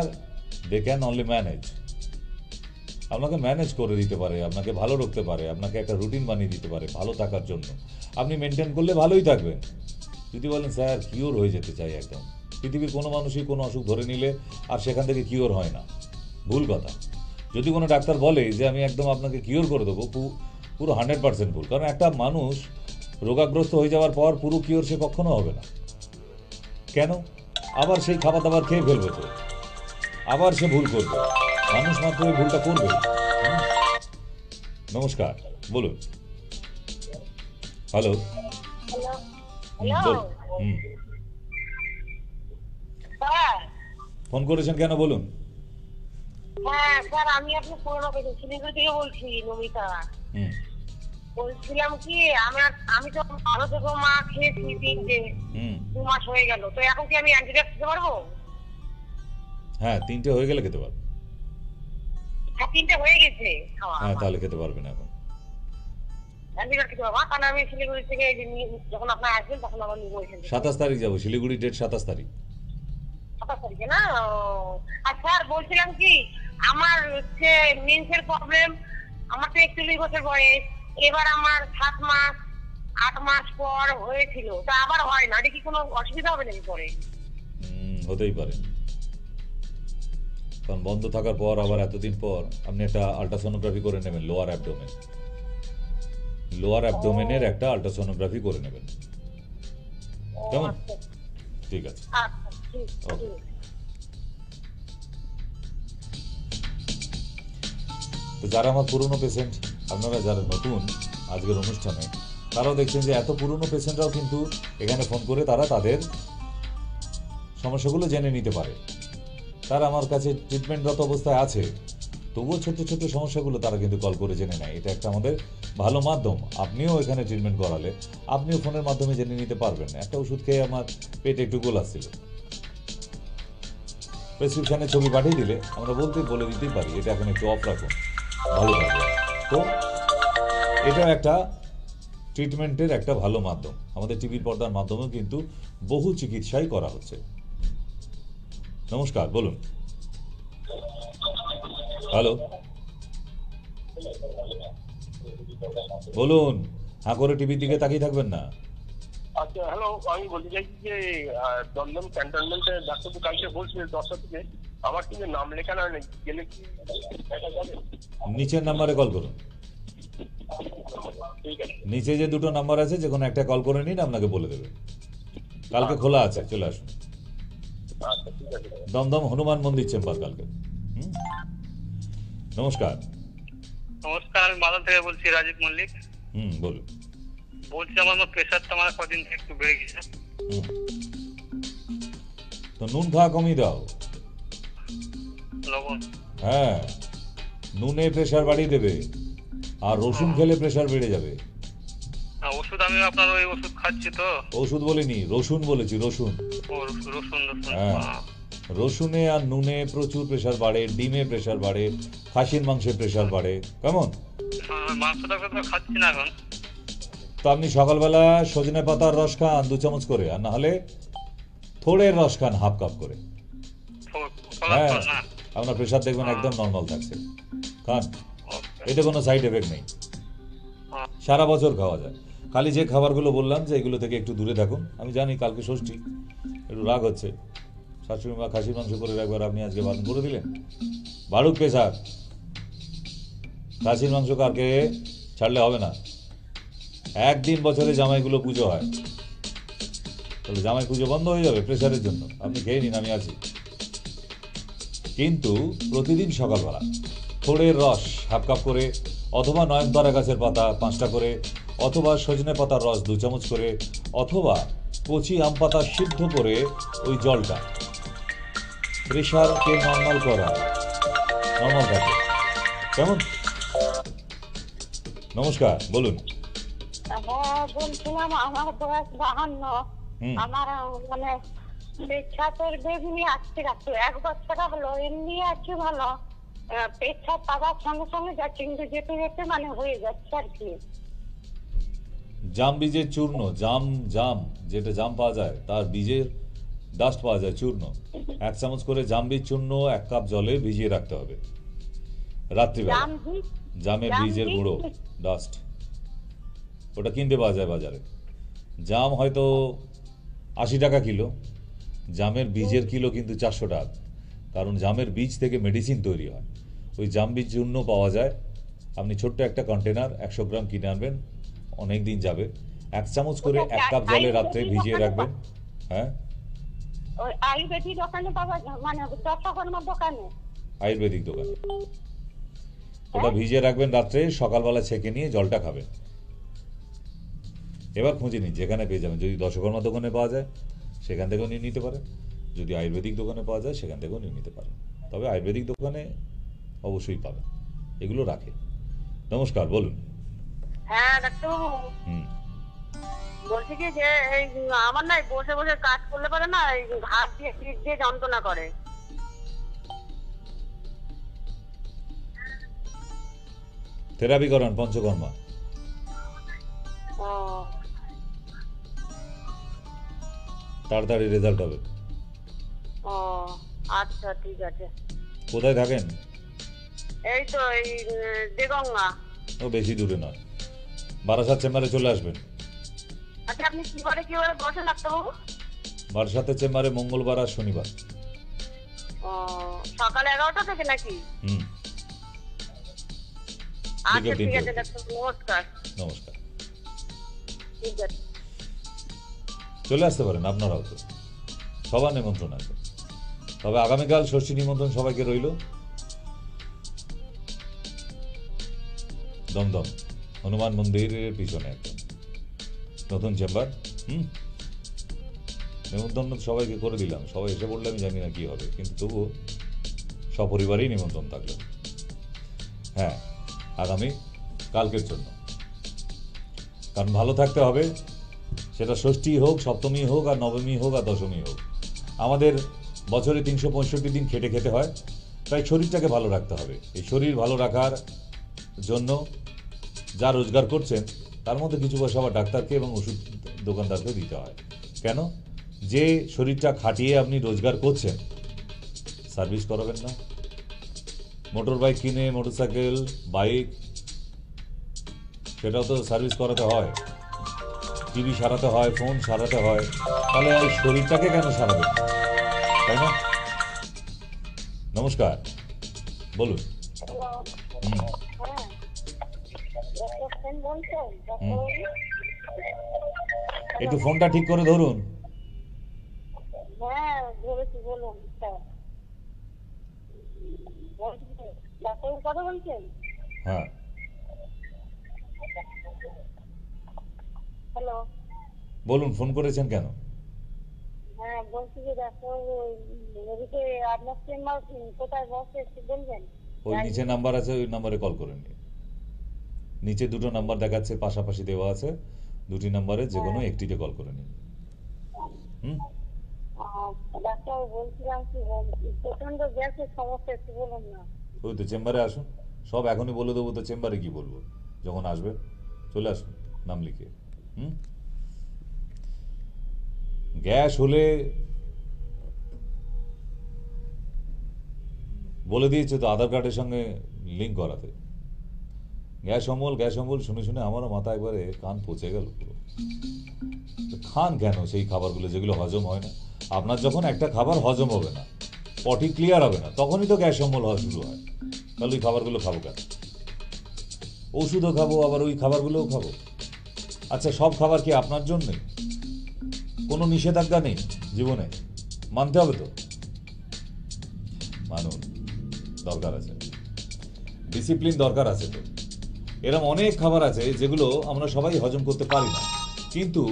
they can only manage, আপনাকে ম্যানেজ করে দিতে পারে, আপনাকে ভালো রাখতে পারে, আপনাকে একটা রুটিন বানিয়ে দিতে পারে ভালো থাকার জন্য। আপনি মেনটেন করলে ভালোই থাকবেন। যদি বলেন স্যার কিওর হয়ে যেতে চাই একদম, পৃথিবীর কোনো মানুষই কোনো অসুখ ধরে নিলে আর সেখান থেকে কিওর হয় না, ভুল কথা। যদি কোনো ডাক্তার বলে যে আমি একদম আপনাকে কিওর করে দেবো, পুরো 100% ভুল। কারণ একটা মানুষ রোগাগ্রস্ত হয়ে যাওয়ার পর পুরো কিওর সে কখনো হবে না। কেন? আবার সেই খাবার দাবার খেয়ে ফেলবে, তো আবার সে ভুল করবে। মানুষ মাত্র এই ভুলটা করবে। নমস্কার, বলুন। হ্যালো, ফোন করেছেন কেন বলুন? হ্যাঁ স্যার, আমি আপনার পুরোনো পেয়েছি, শিলিগুড়ি থেকে বলছি, নমিতা। বলছিলাম কি, আমি তো ভালো থেকে মা খেয়েছি 2 মাস হয়ে গেল, তো এখন কি আমি অ্যান্টিবায়োটিক খেতে পারবো? হ্যাঁ, 3টে হয়ে গেলে খেতে পারবেন। হ্যাঁ, 3টে হয়ে গেছে। হ্যাঁ, তাহলে খেতে পারবেন এখন। অ্যান্টিবায়োটিক খেতে পারবো, কারণ আমি শিলিগুড়ি থেকে যখন আপনার আসবেন তখন আমার নিবো। 27 তারিখ যাবো, শিলিগুড়ি ডেট 27 তারিখ। 27 তারিখে না? আর স্যার বলছিলাম কি, আমার হচ্ছে মেন্সের প্রবলেম। আমার তো 41 বছর বয়স, এবার আমার 7 মাস 8 মাস পর হয়েছিল, তা আবার হয় না, এটা কি কোনো অসুবিধা হবে নাকি পরে? হতেই পারে, কারণ বন্ধ থাকার পর আবার এতদিন পর আপনি একটা আল্ট্রাসোনোগ্রাফি করে নেবেন। লোয়ার অ্যাবডোমেনের একটা আল্ট্রাসোনোগ্রাফি করে নেবেন, কেমন? ঠিক আছে, আচ্ছা, ঠিক আছে। তো যারা আমার পুরনো পেশেন্ট, আপনারা যারা নতুন আজকের অনুষ্ঠানে, তারাও দেখছেন যে এত পুরনো পেশেন্টরাও কিন্তু এখানে ফোন করে তারা তাদের সমস্যাগুলো জেনে নিতে পারে। তারা আমার কাছে ট্রিটমেন্টরত অবস্থায় আছে, তবুও ছোট্ট ছোট্ট সমস্যাগুলো তারা কিন্তু কল করে জেনে নেয়। এটা একটা আমাদের ভালো মাধ্যম। আপনিও এখানে ট্রিটমেন্ট করালে আপনিও ফোনের মাধ্যমে জেনে নিতে পারবেন। একটা ওষুধ খেয়ে আমার পেটে একটু গোল আসছিল, প্রেসক্রিপশনের ছবি পাঠিয়ে দিলে আমরা বলে দিতেই পারি এটা এখন একটু অফ রাখুন, ভালো থাকবে। তো এটা একটা ট্রিটমেন্টের একটা ভালো মাধ্যম। আমাদের টিভির পর্দার মাধ্যমেও কিন্তু বহু চিকিৎসাই করা হচ্ছে। নমস্কার, বলুন। হ্যালো, বলুন। হ্যাঁ করে টিভির দিকে তাকিয়ে থাকবেন না। আচ্ছা, হ্যালো, আমি বলতে চাইছি যে দমদম ক্যান্টনমেন্টে ডাক্তারবাবু কালকে বলছিলেন 10টা থেকে, আমার কিন্তু নাম লেখানো নেই, গেলে কি দেখা যাবে? নিচের নাম্বারে কল করুন। ঠিক আছে, নিচে যে দুটো নাম্বার আছে, যে কোনো একটা কল করে নিন, আপনাকে বলে দেবে। কালকে খোলা আছে, চলে আসুন। আচ্ছা, ঠিক আছে। দমদম হনুমান মন্দির চেম্বার কালকে। নমস্কার। নমস্কার, আমি মালদা থেকে বলছি, রাজীব মল্লিক। বলুন। বলছি আমার প্রেশারটা আমার কদিন থেকে একটু বেড়ে গেছে। তো নুন খাওয়া কমিয়ে দাও। লবণ? হ্যাঁ, নুনে প্রেশার বাড়িয়ে দেবে, আর রসুন খেলে প্রেশার বেড়ে যাবে। ওষুধ আমি আপনার ওই ওষুধ খাচ্ছি তো। ওষুধ বলিনি, রসুন বলেছি, রসুন। রসুন। হ্যাঁ, রসুনে আর নুনে প্রচুর প্রেশার বাড়ে, ডিমে প্রেশার বাড়ে, খাসির মাংসে প্রেশার বাড়ে। কেমন? মাংসটা তো খাচ্ছি না এখন। তো আপনি সকালবেলা সজনে পাতার রস খান 2 চামচ করে, আর না হলে থোড়ের রস খান 1/2 কাপ করে। হ্যাঁ, আপনার প্রেশার দেখবেন একদম নর্মাল থাকছে। খান, এতে কোনো সাইড এফেক্ট নেই, সারা বছর খাওয়া যায়। খালি যে খাবারগুলো বললাম যে এগুলো থেকে একটু দূরে থাকুন। আমি জানি কালকে ষষ্ঠী, একটু রাগ হচ্ছে, শাশুড়ি মা খাসির মাংস করে রাখবার আপনি আজকে বারণ করে দিলেন। বাড়ুক প্রেশার, খাসির মাংস কালকে ছাড়লে হবে না। একদিন বছরে জামাইগুলো পুজো হয়, তাহলে জামাই পুজো বন্ধ হয়ে যাবে প্রেশারের জন্য। আপনি খেয়ে নিন, আমি আছি। কিন্তু প্রতিদিন সকালবেলা থোড়ের রস 1/2 কাপ করে, অথবা নয়নতারা গাছের পাতা 5টা করে, অথবা সজনে পাতার রস 2 চামচ করে, অথবা কচি আম পাতা সিদ্ধ করে ওই জলটা, প্রেশারকে নর্মাল করা, নর্মাল থাকে। কেমন? নমস্কার, বলুন। হ্যাঁ, বলছিলাম আমার বয়স 52, আমার মানে পেচ্ছাপের বেগুনি আসছে, 1 বছর হলো, এমনি আছে ভালো, পেচ্ছাপ পাওয়ার সঙ্গে সঙ্গে যাচ্ছে, কিন্তু যেতে যেতে মানে হয়ে যাচ্ছে আর কি। জাম বীজের চূর্ণ, জাম যেটা জাম পাওয়া যায় তার বীজের ডাস্ট পাওয়া যায়, চূর্ণ 1 চামচ করে জাম বীজ চূর্ণ 1 কাপ জলে ভিজিয়ে রাখতে হবে রাত্রিবেলা। জামের বীজের গুঁড়ো, ডাস্ট, ওটা কিনতে পাওয়া যায় বাজারে। জাম হয়তো 80 টাকা কিলো, জামের বীজের কিলো কিন্তু 400 টাকা, কারণ জামের বীজ থেকে মেডিসিন তৈরি হয়। ওই জাম বীজ চূর্ণ পাওয়া যায়। আপনি ছোট্ট একটা কন্টেনার 100 গ্রাম কিনে আনবেন, অনেক দিন যাবে। 1 চামচ করে 1 কাপ জলে রাত্রে ভিজিয়ে রাখবেন। হ্যাঁ, ওই আয়ুর্বেদিক দোকানে পাওয়া যায়, মানে দশকর্মার দোকানে, আয়ুর্বেদিক দোকানে। ওটা ভিজিয়ে রাখবেন রাত্রে, সকালবেলা ছেঁকে নিয়ে জলটা খাবেন। এবার খুঁজে নিন যেখানে পেয়ে যাবেন। যদি দশকর্মা দোকানে পাওয়া যায় সেখান থেকেও নিয়ে নিতে পারেন, যদি আয়ুর্বেদিক দোকানে পাওয়া যায় সেখান থেকেও নিয়ে নিতে পারেন। তবে আয়ুর্বেদিক দোকানে অবশ্যই পাবেন, এগুলো রাখে। নমস্কার, বলুন। হ্যাঁ ডাক্তারবাবু, বলছি কি যে এই আমার না বসে বসে কাজ করলে পারে না, এই হাত দিয়ে পিঠ দিয়ে যন্ত্রণা করে। থেরাপি করান পঞ্চকর্মা। ও তাড়াতাড়ি রেজাল্ট হবে। ও আচ্ছা, ঠিক আছে। কোথায় থাকেন? এই তো এই দেগঙ্গা। ও বেশি দূরে নয়, বারাসাত চেম্বারে চলে আসবেন। আচ্ছা আপনি কিবারে বসেন ডাক্তারবাবু? বারাসাতে চেম্বারে মঙ্গলবার আর শনিবার। ও, সকাল 11টা থেকে নাকি? হুম, আচ্ছা বিকেল ঠিক 3টে আছে অবধি। ডাক্তার, নমস্কার। নমস্কার। ঠিক আছে। চলে আসতে পারেন, আপনারাও তো সবার নিমন্ত্রণ আছে। তবে আগামীকাল ষষ্ঠী নিমন্ত্রণ সবাইকে রইল। দমদম হনুমান মন্দিরের পিছনে একদম নতুন চেম্বার। নিমন্ত্রণ সবাইকে করে দিলাম, সবাই এসে বললে আমি জানি না কি হবে, কিন্তু তবুও সপরিবারেই নিমন্ত্রণ থাকলো। হ্যাঁ, আগামী কালকের জন্য, কারণ ভালো থাকতে হবে। সেটা ষষ্ঠী হোক, সপ্তমী হোক, আর নবমী হোক, আর দশমী হোক, আমাদের বছরে 365 দিন খেটে খেতে হয়, তাই শরীরটাকে ভালো রাখতে হবে। এই শরীর ভালো রাখার জন্য যা রোজগার করছেন তার মধ্যে কিছু পয়সা আবার ডাক্তারকে এবং ওষুধ দোকানদারকে দিতে হয়। কেন? যে শরীরটা খাটিয়ে আপনি রোজগার করছেন, সার্ভিস করাবেন না? মোটর বাইক কিনে, মোটরসাইকেল, বাইক, সেটাও তো সার্ভিস করাতে হয়, টিভি সারাতে হয়, ফোন সারাতে হয়, তাহলে ওই শরীরটাকে কেন সারাবেন, তাই না? নমস্কার, বলুন। হুম, একটু ফোনটা ঠিক করে ধরুন। হ্যাঁ ধরেছি, বলুন স্যার। ডাক্তার কথা বলছেন? হ্যাঁ, হ্যালো, বলুন, ফোন করেছেন কেন? হ্যাঁ বলছি যে ডাক্তার এদিকে আপনার চেম্বার কোথায় বসে একটু বলবেন? ওই নিচে নাম্বার আছে, ওই নাম্বারে কল করে নিন। নিচে দুটো নাম্বার দেখাচ্ছে, পাশাপাশি দেওয়া আছে, দুটি নাম্বারে যে কোনো একটিতে কল করে নিন। হুম, ডাক্তার বলছিলাম কি প্রচন্ড গ্যাসের সমস্যা, একটু বলুন না। ওই তো চেম্বারে আসুন, সব এখনই বলে দেবো তো, চেম্বারে কি বলবো, যখন আসবে চলে আসুন নাম লিখে। হুম, গ্যাস হলে বলে দিয়েছে তো আধার কার্ডের সঙ্গে লিঙ্ক করাতে। গ্যাস অম্বল শুনে শুনে আমারও মাথা একবারে কান পচে গেল পুরো। খান কেন সেই খাবারগুলো যেগুলো হজম হয় না? আপনার যখন একটা খাবার হজম হবে না, পটি ক্লিয়ার হবে না, তখনই তো গ্যাস অম্বল হওয়া শুরু হয়। তাহলে ওই খাবারগুলো খাবো কেন? ওষুধও খাবো, আবার ওই খাবারগুলোও খাবো। আচ্ছা, সব খাবার কি আপনার জন্যে? কোনো নিষেধাজ্ঞা নেই জীবনে, মানতে হবে তো। মানুন, দরকার আছে, ডিসিপ্লিন দরকার আছে। তো এরকম অনেক খাবার আছে যেগুলো আমরা সবাই হজম করতে পারি না, কিন্তু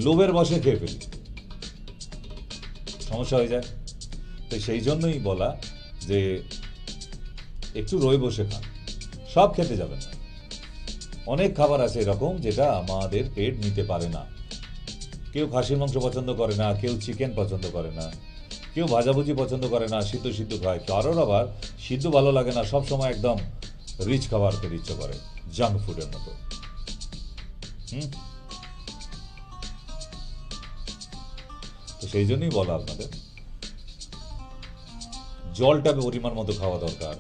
লোভের বশে খেয়ে ফেলি, সমস্যা হয়ে যায়। তো সেই জন্যই বলা যে একটু রয়ে বসে খান, সব খেতে যাবেন না। অনেক খাবার আছে এরকম যেটা আমাদের পেট নিতে পারে না। কেউ খাসির মাংস পছন্দ করে না, কেউ চিকেন পছন্দ করে না, কেউ ভাজাভুজি পছন্দ করে না, সিদ্ধ খায়, কারোর আবার সিদ্ধ ভালো লাগে না, সব সময় একদম রিচ খাবার খেতে ইচ্ছে করে, জাঙ্ক ফুডের মতো। তো সেই জন্যই বলা আপনাদের জলটা পরিমাণ মতো খাওয়া দরকার।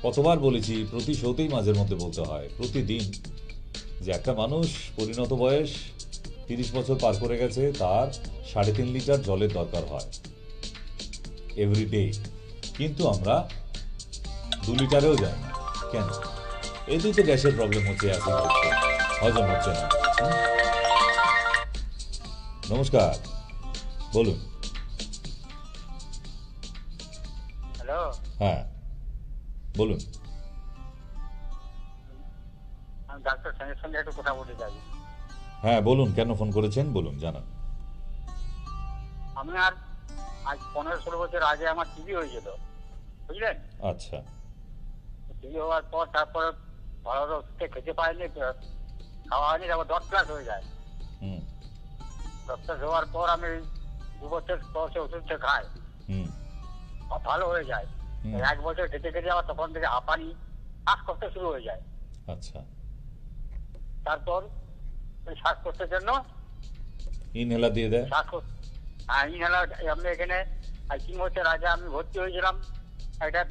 কতবার বলেছি, প্রতি শোতেই মাঝের মধ্যে বলতে হয়, প্রতিদিন, যে একটা মানুষ পরিণত বয়স 30 বছর পার করে গেছে, তার 3.5 লিটার জলের দরকার হয় এভরিডে, কিন্তু আমরা 2 লিটারেও যাই না। কেন? এতেই তো গ্যাসের প্রবলেম হচ্ছে, অ্যাসিড হচ্ছে, হজম হচ্ছে না। নমস্কার, বলুন। হ্যালো, হ্যাঁ বলুন। আমি ডাক্তার সঙ্গে সঙ্গে একটু কথা বলতে চাই। হ্যাঁ বলুন, কেন ফোন করেছেন বলুন, জানান। আমি আর আজ 15-16 বছর আগে আমার টিবি হয়েছিল, বুঝলেন? আচ্ছা, টিবি হওয়ার পর তারপরে ভালো ওষুধটা খেতে পারিনি, খাওয়া হয়নি, তারপর ডট প্লাস হয়ে যায়। হুম ডট প্লাস হওয়ার পর আমি 2 বছর পর সে ওষুধটা খাই, হুম ভালো হয়ে যায়। হুম। 1 বছর খেতে খেতে আবার তখন থেকে হাঁপানি, শ্বাসকষ্ট শুরু হয়ে যায়। আচ্ছা, তারপর ওই শ্বাসকষ্টের জন্য ইনহেলার দিয়ে দেয়। ইনহেলার, আমি এখানে 3 বছর আগে আমি ভর্তি হয়েছিলাম একটা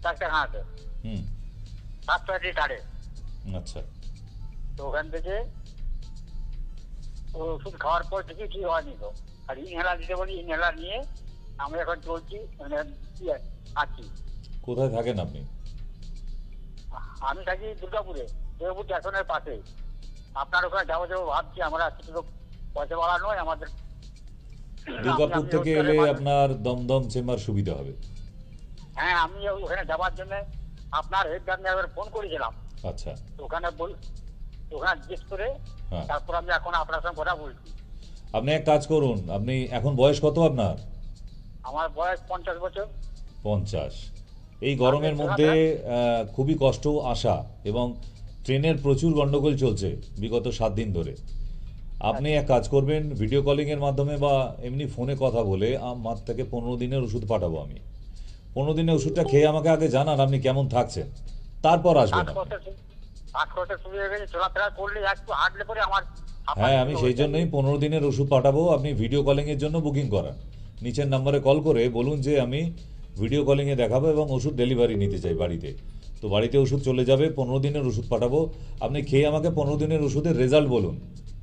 ডাক্তারখানাতে, হুম, স্বাস্থ্যসাথী কার্ডে। আচ্ছা, তো ওখান থেকে ওষুধ খাওয়ার পর থেকে ঠিক হয়নি তো। আর ইনহেলার দিতে বলি, ইনহেলার নিয়ে আমি এখন চলছি, মানে আছি। কোথায় থাকেন আপনি? আমি থাকি দুর্গাপুর স্টেশনের পাশে। আপনার ওখানে যাবো ভাবছি, আমরা কিছু লোক পয়সা বাড়া নয় আমাদের। দুর্গাপুর থেকে এলে আপনার দমদম চেম্বার সুবিধা হবে। হ্যাঁ, আমি ওখানে যাওয়ার জন্য আপনার হেড গার্ড ফোন করেছিলাম। আচ্ছা, ওখানে জিজ্ঞেস করে তারপর আমি এখন আপনার সঙ্গে কথা বলছি। আপনি এক কাজ করুন, আপনি এখন বয়স কত আপনার? আমার বয়স 50 বছর। 50। এই গরমের মধ্যে খুবই কষ্ট আসা এবং ট্রেনের প্রচুর গন্ডগোল চলছে বিগত 7 দিন ধরে। আপনি এক কাজ করবেন, ভিডিও কলিং এর মাধ্যমে বা এমনি ফোনে কথা বলে আমার থেকে 15 দিনের ওষুধ পাঠাবো আমি। 15 দিনের ওষুধটা খেয়ে আমাকে আগে জানান আপনি কেমন থাকছেন, তারপর আসবেন। হ্যাঁ, আমি সেই জন্যই 15 দিনের ওষুধ পাঠাবো। আপনি ভিডিও কলিং এর জন্য বুকিং করান, নিচের নাম্বারে কল করে বলুন যে আমি ভিডিও কলিং এ দেখাবো এবং ওষুধ ডেলিভারি নিতে চাই বাড়িতে। তো বাড়িতে ওষুধ চলে যাবে, 15 দিনের ওষুধ পাঠাবো। আপনি খেয়ে আমাকে 15 দিনের ওষুধের রেজাল্ট বলুন,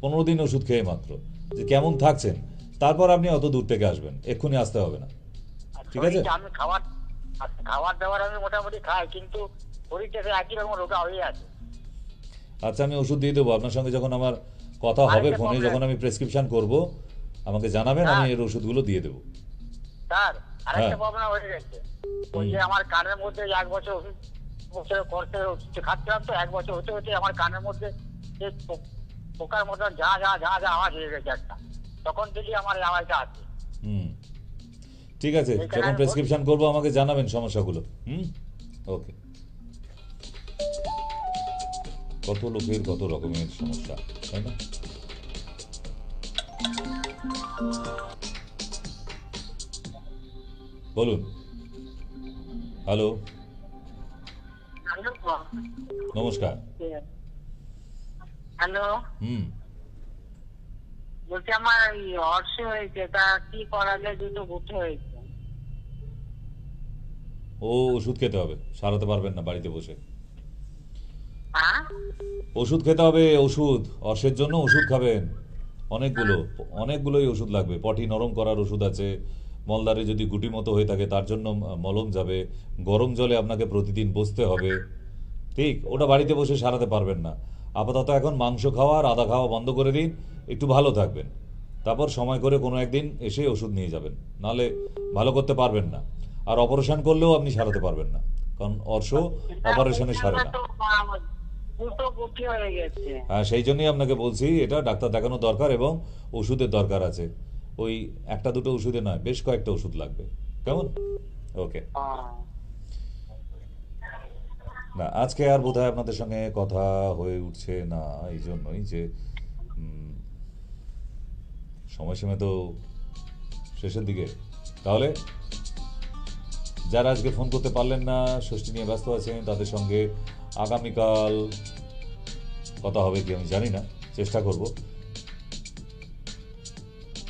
15 দিন ওষুধ খেয়ে মাত্র, যে কেমন থাকছেন। তারপর আপনি অত দূর থেকে আসবেন, এক্ষুনি আসতে হবে না, ঠিক আছে? আমি খাবার দাবার আমি মোটামুটি খাই, কিন্তু শরীরটা একই রকম রোগা হয়ে আছে। আচ্ছা, আমি ওষুধ দিয়ে দেবো আপনার সঙ্গে। যখন আমার কথা হবে ফোনে, যখন আমি প্রেসক্রিপশন করব আমাকে জানাবেন, আমি এর ওষুধগুলো দিয়ে দেবো। স্যার, আরেকটা প্রবলেম হয়ে গেছে, ওই যে আমার কানের মধ্যে 1 বছর ওষুধ করতে খাচ্ছিলাম, তো 1 বছর হতে হতে আমার কানের মধ্যে পোকার মতো যা আওয়াজ হয়ে গেছে একটা, তখন থেকে আমার এই আওয়াজটা আছে। ঠিক আছে, যখন প্রেসক্রিপশন করবো আমাকে জানাবেন সমস্যাগুলো। ওকে। কত লোকের কত রকমের সমস্যা, তাই না? বলুন। হ্যালো, নমস্কার। হ্যালো, বলছি আমার অর্শ হয়েছে, তা কি করালে দুটো গুটি হয়েছে? ও ওষুধ খেতে হবে, সারাতে পারবেন না বাড়িতে বসে। ওষুধ খেতে হবে, ওষুধ। অর্শের জন্য ওষুধ খাবেন, অনেকগুলোই ওষুধ লাগবে। পটি নরম করার ওষুধ আছে, মলদারে যদি গুটি মতো হয়ে থাকে তার জন্য মলম যাবে, গরম জলে আপনাকে প্রতিদিন বসতে হবে। ঠিক, ওটা বাড়িতে বসে সারাতে পারবেন না। আপাতত এখন মাংস খাওয়া আর আদা খাওয়া বন্ধ করে দিন, একটু ভালো থাকবেন। তারপর সময় করে কোনো একদিন এসে ওষুধ নিয়ে যাবেন, নাহলে ভালো করতে পারবেন না। আর অপারেশন করলেও আপনি সারাতে পারবেন না, কারণ অর্শ অপারেশনে সারে না। হ্যাঁ, সেই জন্যই আপনাকে বলছি এটা ডাক্তার দেখানো দরকার এবং ওষুধের দরকার আছে। ওই একটা দুটো ওষুধে নয়, বেশ কয়েকটা ওষুধ লাগবে, কেমন? ওকে। না, আজকে আর বোধহয় আপনাদের সঙ্গে কথা হয়ে উঠছে না, এই জন্যই যে সময়সীমা তো শেষের দিকে। তাহলে যারা আজকে ফোন করতে পারলেন না, ষষ্ঠী নিয়ে ব্যস্ত আছেন, তাদের সঙ্গে আগামীকাল কথা হবে কি আমি জানি না, চেষ্টা করব।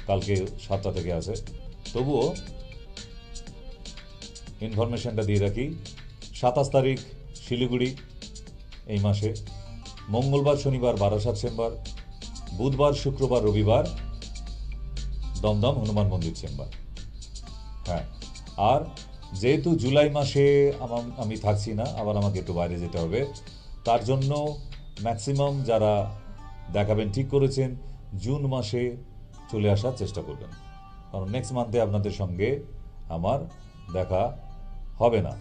কালকে 7টা থেকে আছে, তবুও ইনফরমেশনটা দিয়ে রাখি। 27 তারিখ শিলিগুড়ি এই মাসে, মঙ্গলবার শনিবার বারাসাত চেম্বার, বুধবার শুক্রবার রবিবার দমদম হনুমান মন্দির চেম্বার। হ্যাঁ, আর যেহেতু জুলাই মাসে আমি থাকছি না, আবার আমাকে একটু বাইরে যেতে হবে, তার জন্য ম্যাক্সিমাম যারা দেখাবেন ঠিক করেছেন জুন মাসে চলে আসার চেষ্টা করবেন, কারণ নেক্সট মান্থে আপনাদের সঙ্গে আমার দেখা হবে না।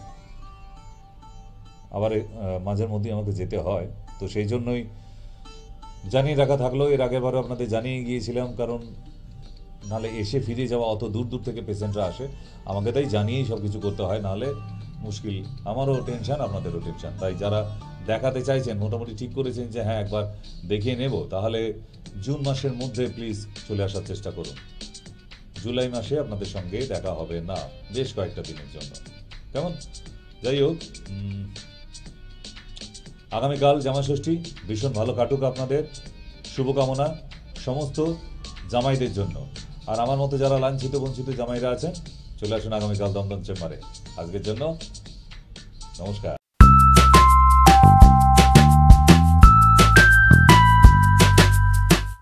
আবার মাঝের মধ্যে আমাকে যেতে হয়, তো সেই জন্যই জানিয়ে রাখা থাকলো। এর আগেরবারও আপনাদের জানিয়ে গিয়েছিলাম, কারণ নাহলে এসে ফিরে যাওয়া, অত দূর দূর থেকে পেশেন্টরা আসে, আমাকে তাই জানিয়েই সব কিছু করতে হয়, নাহলে মুশকিল। আমারও টেনশন, আপনাদেরও টেনশন। তাই যারা দেখাতে চাইছেন, মোটামুটি ঠিক করেছেন যে হ্যাঁ একবার দেখিয়ে নেব, তাহলে জুন মাসের মধ্যে প্লিজ চলে আসার চেষ্টা করুন। জুলাই মাসে আপনাদের সঙ্গে দেখা হবে না বেশ কয়েকটা দিনের জন্য, কেমন? যাই হোক, আগামীকাল জামাই ষষ্ঠী, ভীষণ ভালো কাটুক আপনাদের, শুভকামনা সমস্ত জামাইদের জন্য। আর আমার মতো যারা লাঞ্ছিত বঞ্চিত জামাইরা আছেন, চলে আসুন আগামীকাল দমদম চেম্বারে। আজকের জন্য নমস্কার।